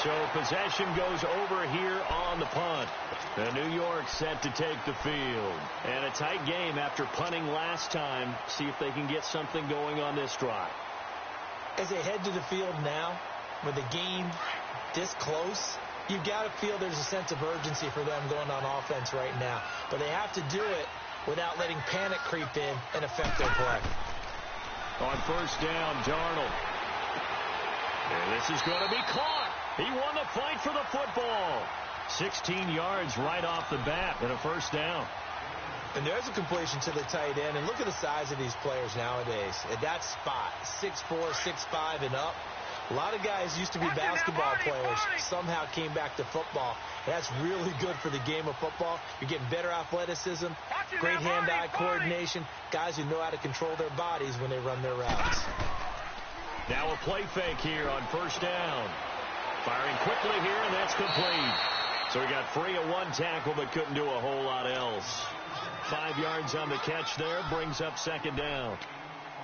Speaker 2: So possession goes over here on the punt. And New York set to take the field. And a tight game after punting last time. See if they can get something going on this drive.
Speaker 3: As they head to the field now, with the game this close, you've got to feel there's a sense of urgency for them going on offense right now. But they have to do it without letting panic creep in and affect their play.
Speaker 2: On first down, Darnold. And this is going to be caught. He won the fight for the football. 16 yards right off the bat and a first down.
Speaker 3: And there's a completion to the tight end. And look at the size of these players nowadays. At that spot, 6'4", 6'5", and up. A lot of guys used to be basketball players, somehow came back to football. That's really good for the game of football. You're getting better athleticism, great hand-eye coordination, guys who know how to control their bodies when they run their routes.
Speaker 2: Now a play fake here on first down. Firing quickly here, and that's complete. So he got free of one tackle but couldn't do a whole lot else. 5 yards on the catch there, brings up second down.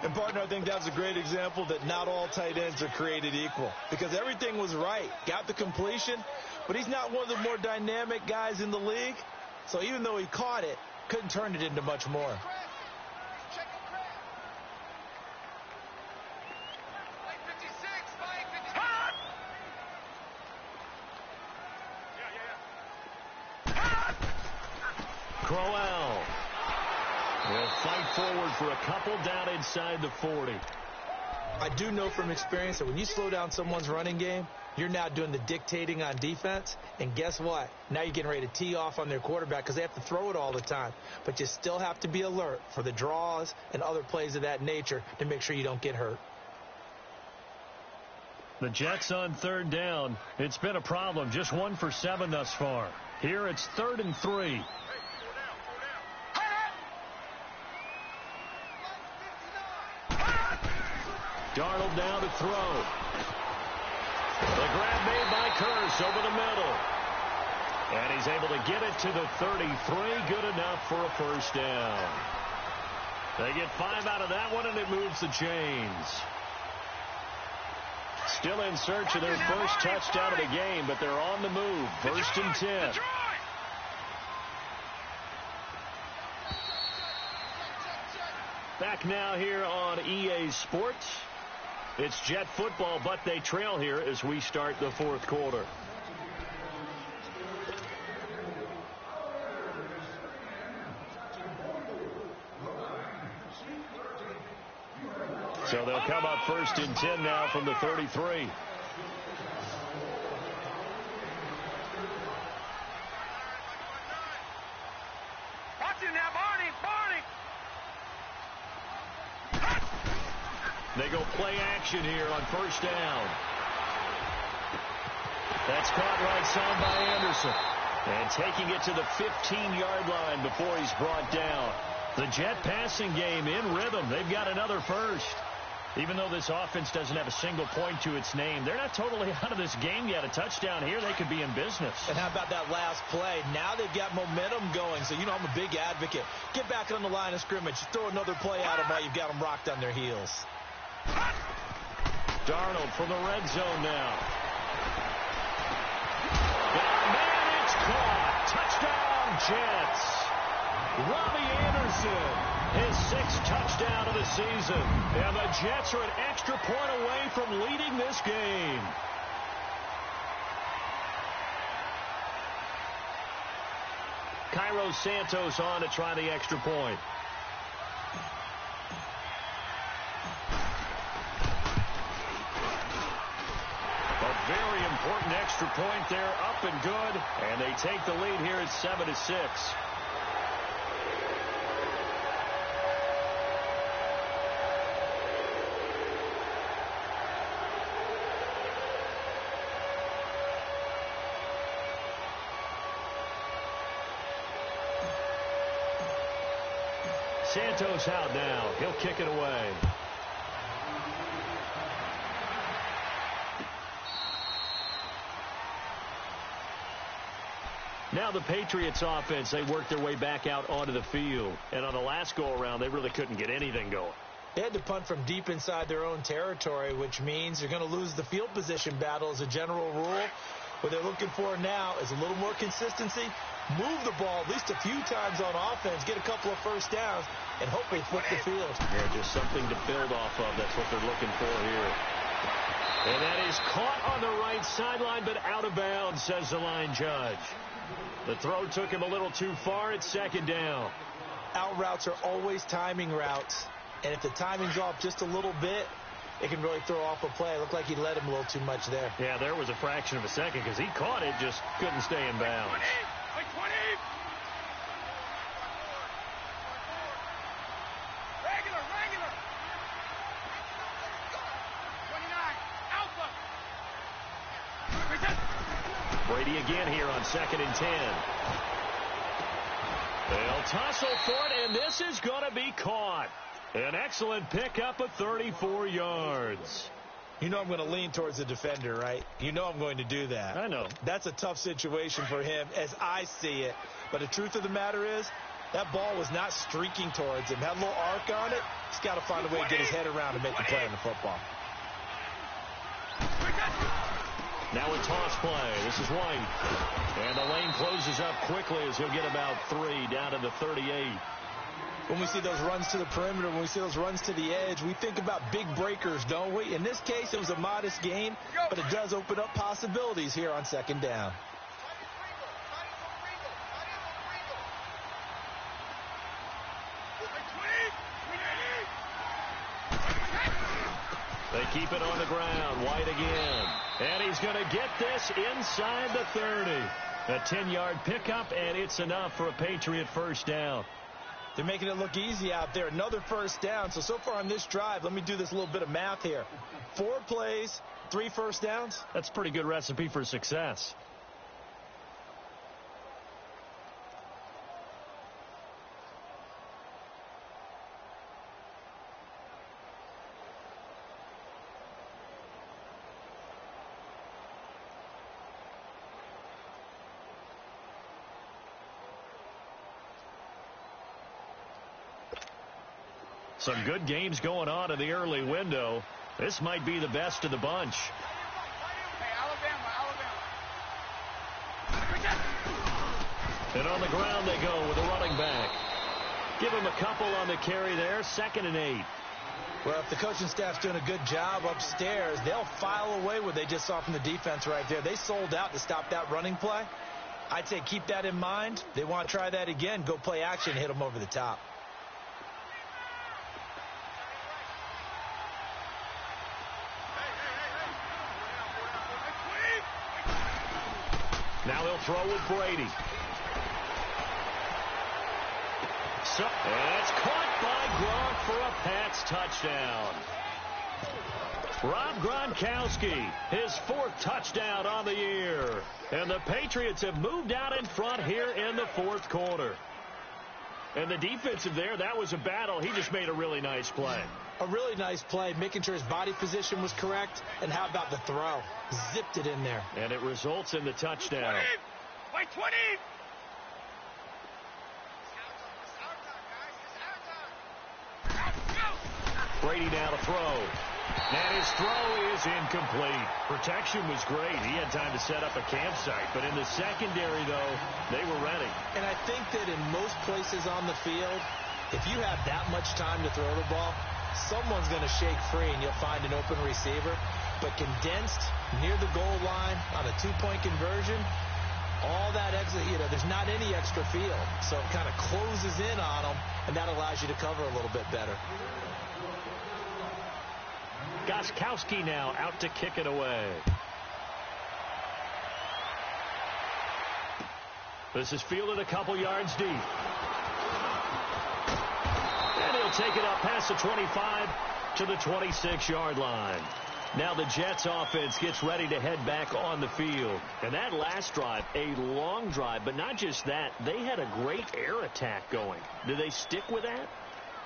Speaker 3: And, partner, I think that's a great example that not all tight ends are created equal. Because everything was right. Got the completion, but he's not one of the more dynamic guys in the league. So even though he caught it, couldn't turn it into much more.
Speaker 2: Crowell will fight forward for a couple down inside the 40.
Speaker 3: I do know from experience that when you slow down someone's running game, you're now doing the dictating on defense. And guess what? Now you're getting ready to tee off on their quarterback because they have to throw it all the time. But you still have to be alert for the draws and other plays of that nature to make sure you don't get hurt.
Speaker 2: The Jets on third down. It's been a problem. Just 1 for 7 thus far. Here it's 3rd and 3. Darnold down to throw. The grab made by Curse over the middle. And he's able to get it to the 33. Good enough for a first down. They get 5 out of that one, and it moves the chains. Still in search of their first touchdown of the game, but they're on the move. 1st and 10. Back now here on EA Sports. It's Jet football, but they trail here as we start the 4th quarter. So they'll come up 1st and 10 now from the 33.
Speaker 4: Watch him now, Barney!
Speaker 2: They go play action here on first down. That's caught right side by Anderson. And taking it to the 15-yard line before he's brought down. The Jet passing game in rhythm. They've got another first. Even though this offense doesn't have a single point to its name, they're not totally out of this game yet. A touchdown here, they could be in business.
Speaker 3: And how about that last play? Now they've got momentum going. So, you know, I'm a big advocate. Get back on the line of scrimmage. Throw another play at them while you've got them rocked on their heels.
Speaker 2: Darnold from the red zone now. Man, it's caught. Touchdown, Jets. Robbie Anderson, his 6th touchdown of the season. And the Jets are an extra point away from leading this game. Cairo Santos on to try the extra point. Very important extra point there, up and good. And they take the lead here at 7-6. Santos out now. He'll kick it away. Now the Patriots offense, they worked their way back out onto the field. And on the last go-around, they really couldn't get anything going.
Speaker 3: They had to punt from deep inside their own territory, which means you're going to lose the field position battle as a general rule. What they're looking for now is a little more consistency, move the ball at least a few times on offense, get a couple of first downs, and hopefully flip the field.
Speaker 2: Yeah, just something to build off of. That's what they're looking for here. And that is caught on the right sideline, but out of bounds, says the line judge. The throw took him a little too far. It's second down.
Speaker 3: Out routes are always timing routes. And if the timing's off just a little bit, it can really throw off a play. It looked like he led him a little too much there.
Speaker 2: Yeah, there was a fraction of a second because he caught it, just couldn't stay in bounds.
Speaker 4: Regular. 29, Alpha.
Speaker 2: Brady again here on 2nd and 10. They'll tussle for it, and this is going to be caught. An excellent pickup of 34 yards.
Speaker 3: You know I'm going to lean towards the defender, right? You know I'm going to do that.
Speaker 2: I know.
Speaker 3: That's a tough situation for him as I see it. But the truth of the matter is, that ball was not streaking towards him. Had a little arc on it. He's got to find a way to get his head around and make the play on the football.
Speaker 2: Now a toss play. This is White. And the lane closes up quickly as he'll get about 3 down to the 38.
Speaker 3: When we see those runs to the perimeter, when we see those runs to the edge, we think about big breakers, don't we? In this case, it was a modest gain, but it does open up possibilities here on 2nd down.
Speaker 2: They keep it on the ground. White again. And he's going to get this inside the 30. A 10-yard pickup, and it's enough for a Patriot first down.
Speaker 3: They're making it look easy out there. Another first down. So far on this drive, let me do this little bit of math here. 4 plays, 3 first downs.
Speaker 2: That's a pretty good recipe for success. Some good games going on in the early window. This might be the best of the bunch.
Speaker 4: Hey, Alabama.
Speaker 2: And on the ground they go with a running back. Give him a couple on the carry there. 2nd and 8.
Speaker 3: Well, if the coaching staff's doing a good job upstairs, they'll file away what they just saw from the defense right there. They sold out to stop that running play. I'd say keep that in mind. They want to try that again. Go play action, hit them over the top.
Speaker 2: Now they'll throw with Brady. And it's caught by Gronk for a Pats touchdown. Rob Gronkowski, his 4th touchdown on the year. And the Patriots have moved out in front here in the 4th quarter. And the defensive there, that was a battle. He just made a really nice play.
Speaker 3: A really nice play, making sure his body position was correct. And how about the throw? Zipped it in there.
Speaker 2: And it results in the touchdown.
Speaker 4: Wait, 20.
Speaker 2: Brady now to throw. And his throw is incomplete. Protection was great. He had time to set up a campsite. But in the secondary, though, they were ready.
Speaker 3: And I think that in most places on the field, if you have that much time to throw the ball, someone's going to shake free and you'll find an open receiver. But condensed near the goal line on a 2-point conversion, all that extra, there's not any extra field. So it kind of closes in on them, and that allows you to cover a little bit better.
Speaker 2: Gostkowski now out to kick it away. This is fielded a couple yards deep. And he'll take it up past the 25 to the 26-yard line. Now the Jets offense gets ready to head back on the field. And that last drive, a long drive, but not just that. They had a great air attack going. Do they stick with that?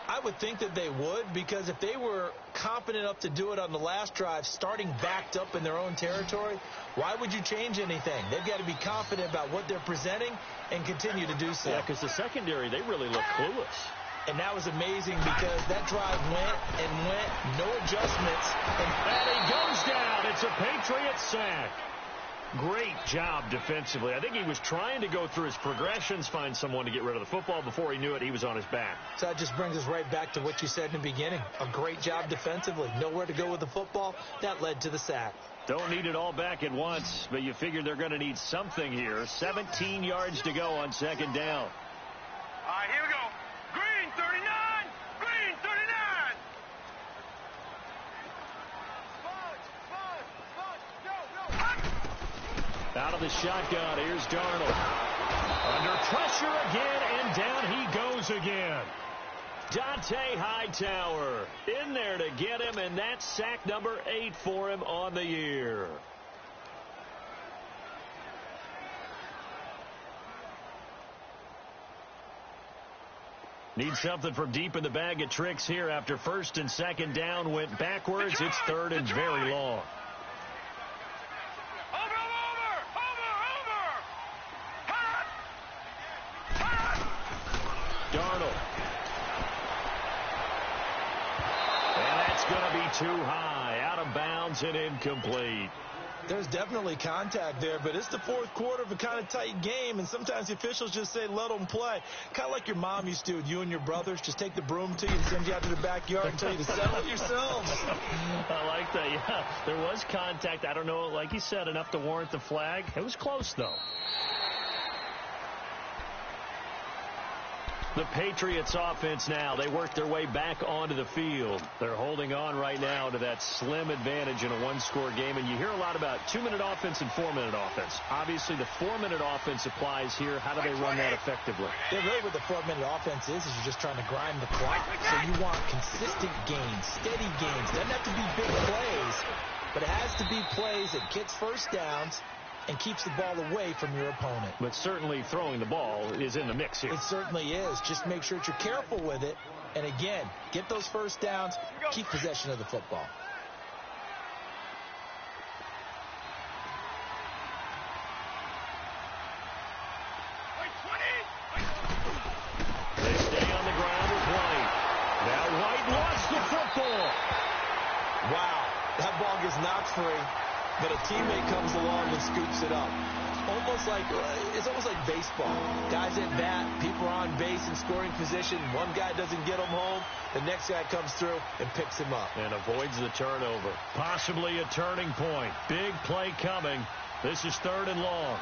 Speaker 3: I would think that they would, because if they were confident enough to do it on the last drive, starting backed up in their own territory, why would you change anything? They've got to be confident about what they're presenting and continue to do so.
Speaker 2: Yeah, because the secondary, they really look clueless.
Speaker 3: And that was amazing because that drive went and went, no adjustments.
Speaker 2: And he goes down. It's a Patriot sack. Great job defensively. I think he was trying to go through his progressions, find someone to get rid of the football. Before he knew it, he was on his back.
Speaker 3: So that just brings us right back to what you said in the beginning. A great job defensively. Nowhere to go with the football. That led to the sack.
Speaker 2: Don't need it all back at once, but you figure they're going to need something here. 17 yards to go on second down.
Speaker 4: All right, here we go. Green 39. Green 39.
Speaker 2: Out of the shotgun, here's Darnold. Under pressure again, and down he goes again. Dante Hightower in there to get him, and that's sack number 8 for him on the year. Need something from deep in the bag of tricks here after first and second down went backwards. It's third and very long. Darnold. And that's going to be too high. Out of bounds and incomplete.
Speaker 3: There's definitely contact there, but it's the fourth quarter of a kind of tight game, and sometimes the officials just say let them play. Kind of like your mom used to with you and your brothers. Just take the broom to you and send you out to the backyard and tell you to settle it yourselves.
Speaker 2: I like that, yeah. There was contact. I don't know, like you said, enough to warrant the flag. It was close, though. The Patriots offense now, they work their way back onto the field. They're holding on right now to that slim advantage in a one-score game. And you hear a lot about 2-minute offense and 4-minute offense. Obviously, the 4-minute offense applies here. How do they run that effectively?
Speaker 3: Yeah, really what the 4-minute offense is you're just trying to grind the clock. So you want consistent gains, steady gains. Doesn't have to be big plays, but it has to be plays that gets first downs and keeps the ball away from your opponent.
Speaker 2: But certainly throwing the ball is in the mix here.
Speaker 3: It certainly is. Just make sure that you're careful with it. And again, get those first downs, keep possession of the football.
Speaker 2: They stay on the ground with White. Now White lost the football.
Speaker 3: Wow, that ball gets knocked free. But a teammate comes along and scoops it up. It's almost like baseball. Guys at bat, people are on base in scoring position. One guy doesn't get him home. The next guy comes through and picks him up.
Speaker 2: And avoids the turnover. Possibly a turning point. Big play coming. This is third and long.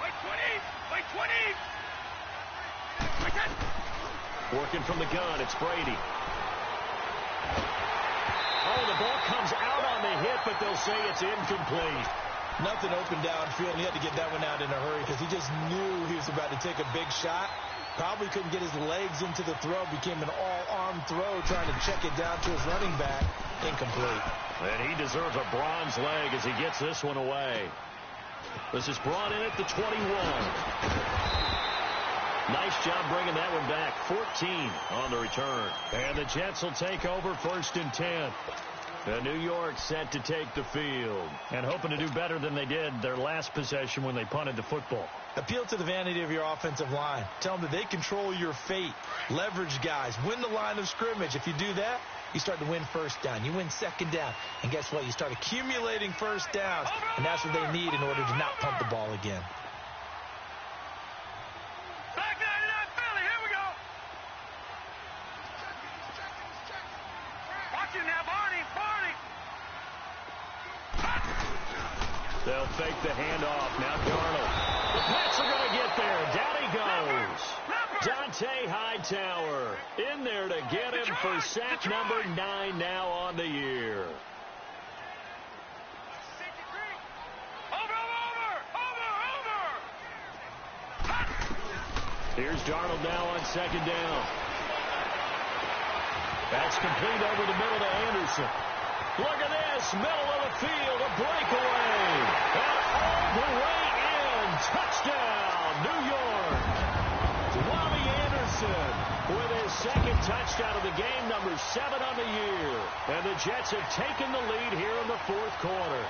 Speaker 4: Wait 20.
Speaker 2: Working from the gun, it's Brady. Oh, the ball comes out on the hit, but they'll say it's incomplete.
Speaker 3: Nothing open downfield, and he had to get that one out in a hurry because he just knew he was about to take a big shot. Probably couldn't get his legs into the throw. Became an all-arm throw trying to check it down to his running back. Incomplete.
Speaker 2: And he deserves a bronze leg as he gets this one away. This is brought in at the 21. Nice job bringing that one back. 14 on the return. And the Jets will take over first and 10. The New York set to take the field. And hoping to do better than they did their last possession when they punted the football.
Speaker 3: Appeal to the vanity of your offensive line. Tell them that they control your fate. Leverage guys. Win the line of scrimmage. If you do that, you start to win first down. You win second down. And guess what? You start accumulating first downs. And that's what they need in order to not punt the ball again.
Speaker 4: Back 99 Philly, here we go. Watch it now, Barney.
Speaker 2: They'll fake the handoff. Now Darnold. The Pats are going to get there. Down he goes. Dante Hightower in there to get him for sack number 9 now on the year. Here's Darnold now on second down. That's complete over the middle to Anderson. Look at this, middle of the field, a breakaway. And all the way in, touchdown, New York. Wally Anderson with his second touchdown of the game, number 7 on the year. And the Jets have taken the lead here in the fourth quarter.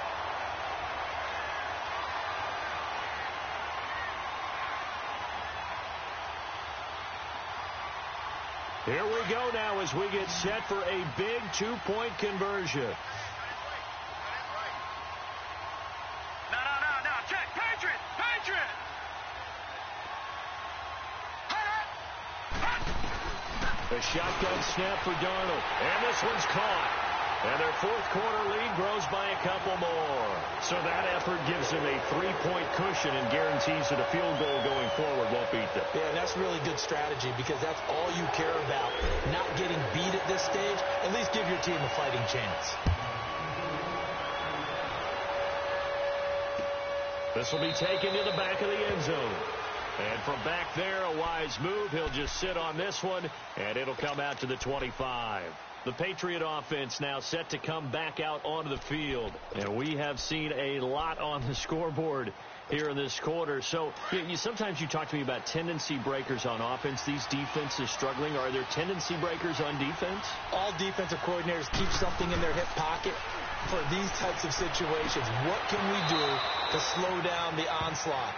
Speaker 2: Here we go now as we get set for a big 2-point conversion.
Speaker 4: No. Check. Patriot.
Speaker 2: A shotgun snap for Darnold. And this one's caught. And their fourth quarter lead grows by a couple more. So that effort gives them a 3-point cushion and guarantees that a field goal going forward won't beat them.
Speaker 3: Yeah, and that's really good strategy because that's all you care about. Not getting beat at this stage. At least give your team a fighting chance.
Speaker 2: This will be taken to the back of the end zone. And from back there, a wise move. He'll just sit on this one, and it'll come out to the 25. The Patriot offense now set to come back out onto the field. And we have seen a lot on the scoreboard here in this quarter. So sometimes you talk to me about tendency breakers on offense. These defenses struggling. Are there tendency breakers on defense?
Speaker 3: All defensive coordinators keep something in their hip pocket for these types of situations. What can we do to slow down the onslaught?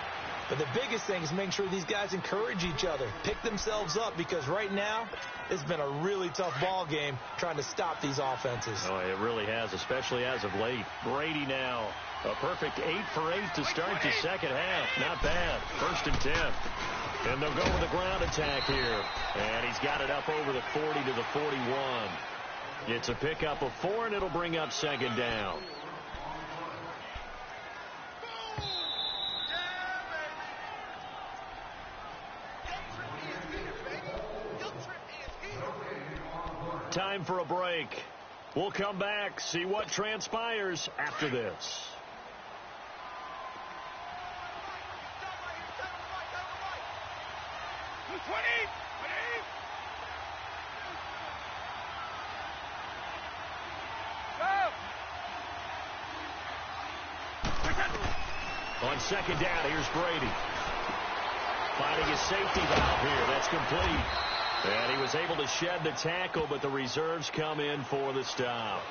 Speaker 3: But the biggest thing is making sure these guys encourage each other, pick themselves up, because right now it's been a really tough ball game trying to stop these offenses.
Speaker 2: Oh, it really has, especially as of late. Brady now, a perfect 8 for 8 to start the second half. Not bad. 1st and 10. And they'll go with a ground attack here. And he's got it up over the 40 to the 41. It's a pickup of 4, and it'll bring up 2nd down. Time for a break. We'll come back, see what transpires after this. On 2nd down, here's Brady. Finding his safety valve here. That's complete. And he was able to shed the tackle, but the reserves come in for the stop.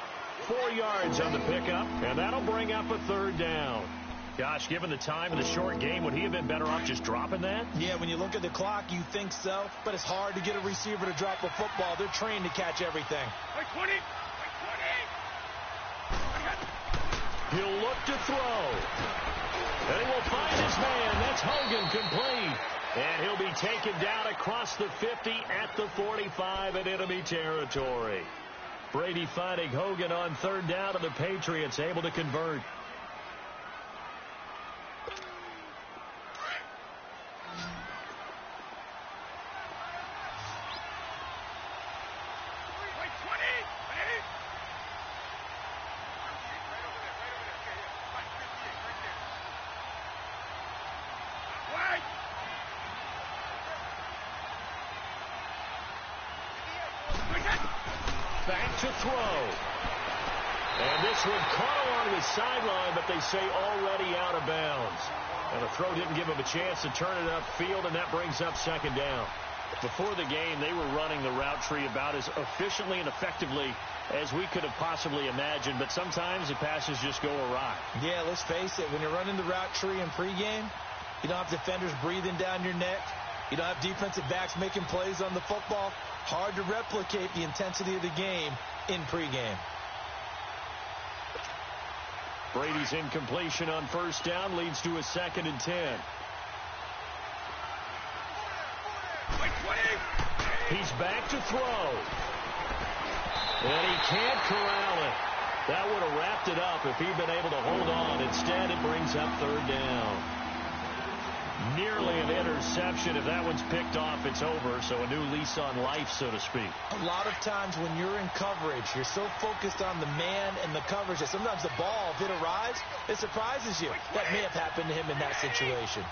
Speaker 2: 4 yards on the pickup, and that'll bring up a 3rd down. Gosh, given the time of the short game, would he have been better off just dropping that?
Speaker 3: Yeah, when you look at the clock, you think so, but it's hard to get a receiver to drop a football. They're trained to catch everything.
Speaker 2: He'll look to throw. And he will find his man. That's Hogan, complete. And he'll be taken down across the 50 at the 45 in enemy territory. Brady finding Hogan on 3rd down, and the Patriots able to convert. Back to throw. And this one caught along the sideline, but they say already out of bounds. And the throw didn't give him a chance to turn it upfield, and that brings up 2nd down. Before the game, they were running the route tree about as efficiently and effectively as we could have possibly imagined, but sometimes the passes just go awry.
Speaker 3: Yeah, let's face it. When you're running the route tree in pregame, you don't have defenders breathing down your neck. You don't have defensive backs making plays on the football. Hard to replicate the intensity of the game in pregame.
Speaker 2: Brady's incompletion on 1st down leads to a 2nd and 10. He's back to throw. And he can't corral it. That would have wrapped it up if he'd been able to hold on. Instead, it brings up 3rd down. Nearly an interception. If that one's picked off, it's over. So a new lease on life, so to speak.
Speaker 3: A lot of times when you're in coverage, you're so focused on the man and the coverage that sometimes the ball, if it arrives, it surprises you. That may have happened to him in that situation.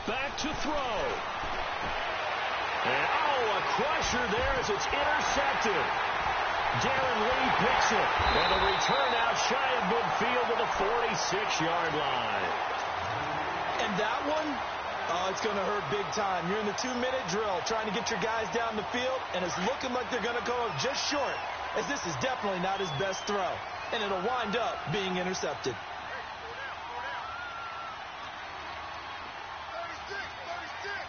Speaker 2: Back to throw. And, a crusher there as it's intercepted. Darren Lee picks it. And a return out shy of midfield to the 46-yard line.
Speaker 3: And that one, it's going to hurt big time. You're in the 2-minute drill trying to get your guys down the field, and it's looking like they're going to come up just short, as this is definitely not his best throw. And it'll wind up being intercepted.
Speaker 4: 36.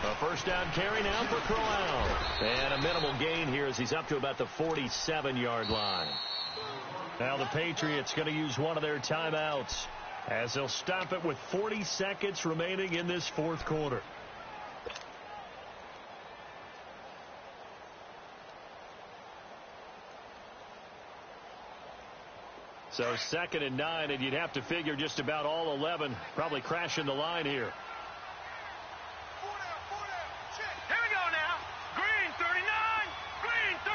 Speaker 2: A first down carry now for Crowell. And a minimal gain here as he's up to about the 47-yard line. Now the Patriots going to use one of their timeouts as they'll stop it with 40 seconds remaining in this fourth quarter. So 2nd and 9, and you'd have to figure just about all 11 probably crashing the line here.
Speaker 4: Here we go now. Green 39. Green 39.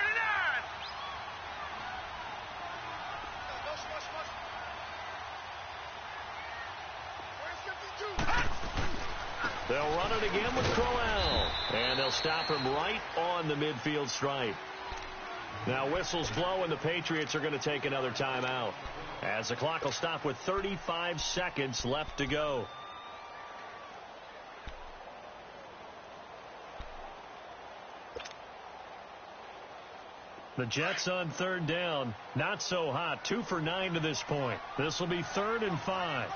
Speaker 2: They'll run it again with Crowell. And they'll stop him right on the midfield stripe. Now whistles blow, and the Patriots are going to take another timeout as the clock will stop with 35 seconds left to go. The Jets on 3rd down. Not so hot. 2 for 9 to this point. This will be 3rd and 5.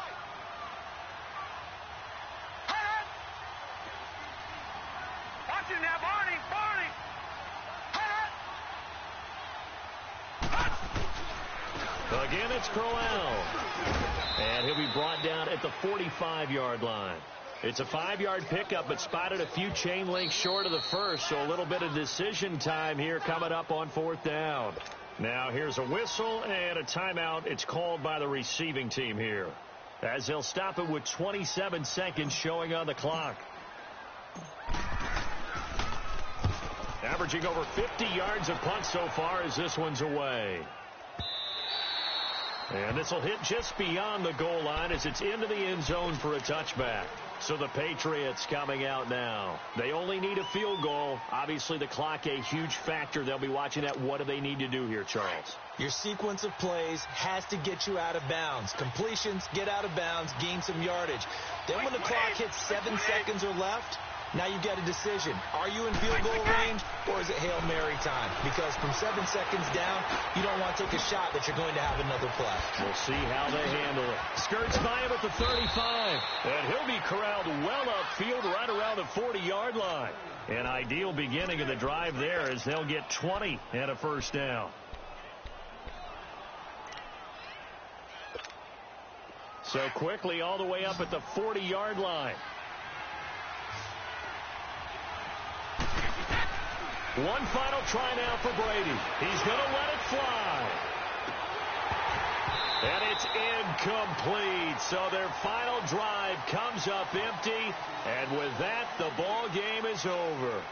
Speaker 4: Watch it now, Barney. Barney.
Speaker 2: Again, it's Crowell. And he'll be brought down at the 45-yard line. It's a 5-yard pickup, but spotted a few chain links short of the first, so a little bit of decision time here coming up on 4th down. Now here's a whistle and a timeout. It's called by the receiving team here, as they'll stop it with 27 seconds showing on the clock. Averaging over 50 yards of punt so far as this one's away. And this will hit just beyond the goal line as it's into the end zone for a touchback. So the Patriots coming out now. They only need a field goal. Obviously, the clock a huge factor. They'll be watching that. What do they need to do here, Charles?
Speaker 3: Your sequence of plays has to get you out of bounds. Completions, get out of bounds, gain some yardage. Then when the clock hits 7 seconds or left, now you've got a decision. Are you in field goal range, or is it Hail Mary time? Because from 7 seconds down, you don't want to take a shot that you're going to have another play.
Speaker 2: We'll see how they handle it. Skirts by him at the 35. And he'll be corralled well upfield right around the 40-yard line. An ideal beginning of the drive there as they'll get 20 and a first down. So quickly all the way up at the 40-yard line. One final try now for Brady. He's going to let it fly. And it's incomplete. So their final drive comes up empty. And with that, the ball game is over.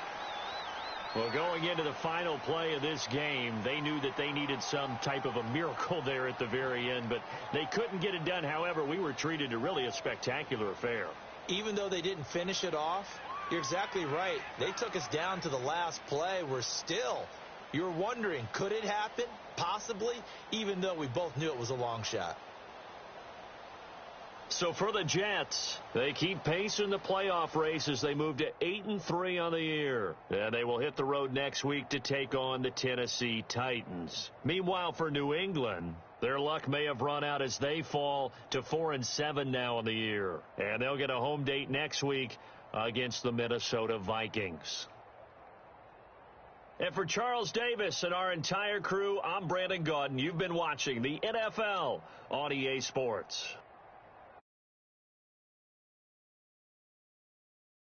Speaker 2: Well, going into the final play of this game, they knew that they needed some type of a miracle there at the very end, but they couldn't get it done. However, we were treated to really a spectacular affair.
Speaker 3: Even though they didn't finish it off, you're exactly right. They took us down to the last play. We're still, you're wondering, could it happen? Possibly, even though we both knew it was a long shot.
Speaker 2: So for the Jets, they keep pace in the playoff race as they move to 8-3 on the year. And they will hit the road next week to take on the Tennessee Titans. Meanwhile, for New England, their luck may have run out as they fall to 4-7 now on the year. And they'll get a home date next week against the Minnesota Vikings. And for Charles Davis and our entire crew, I'm Brandon Gaudin. You've been watching the NFL on EA Sports.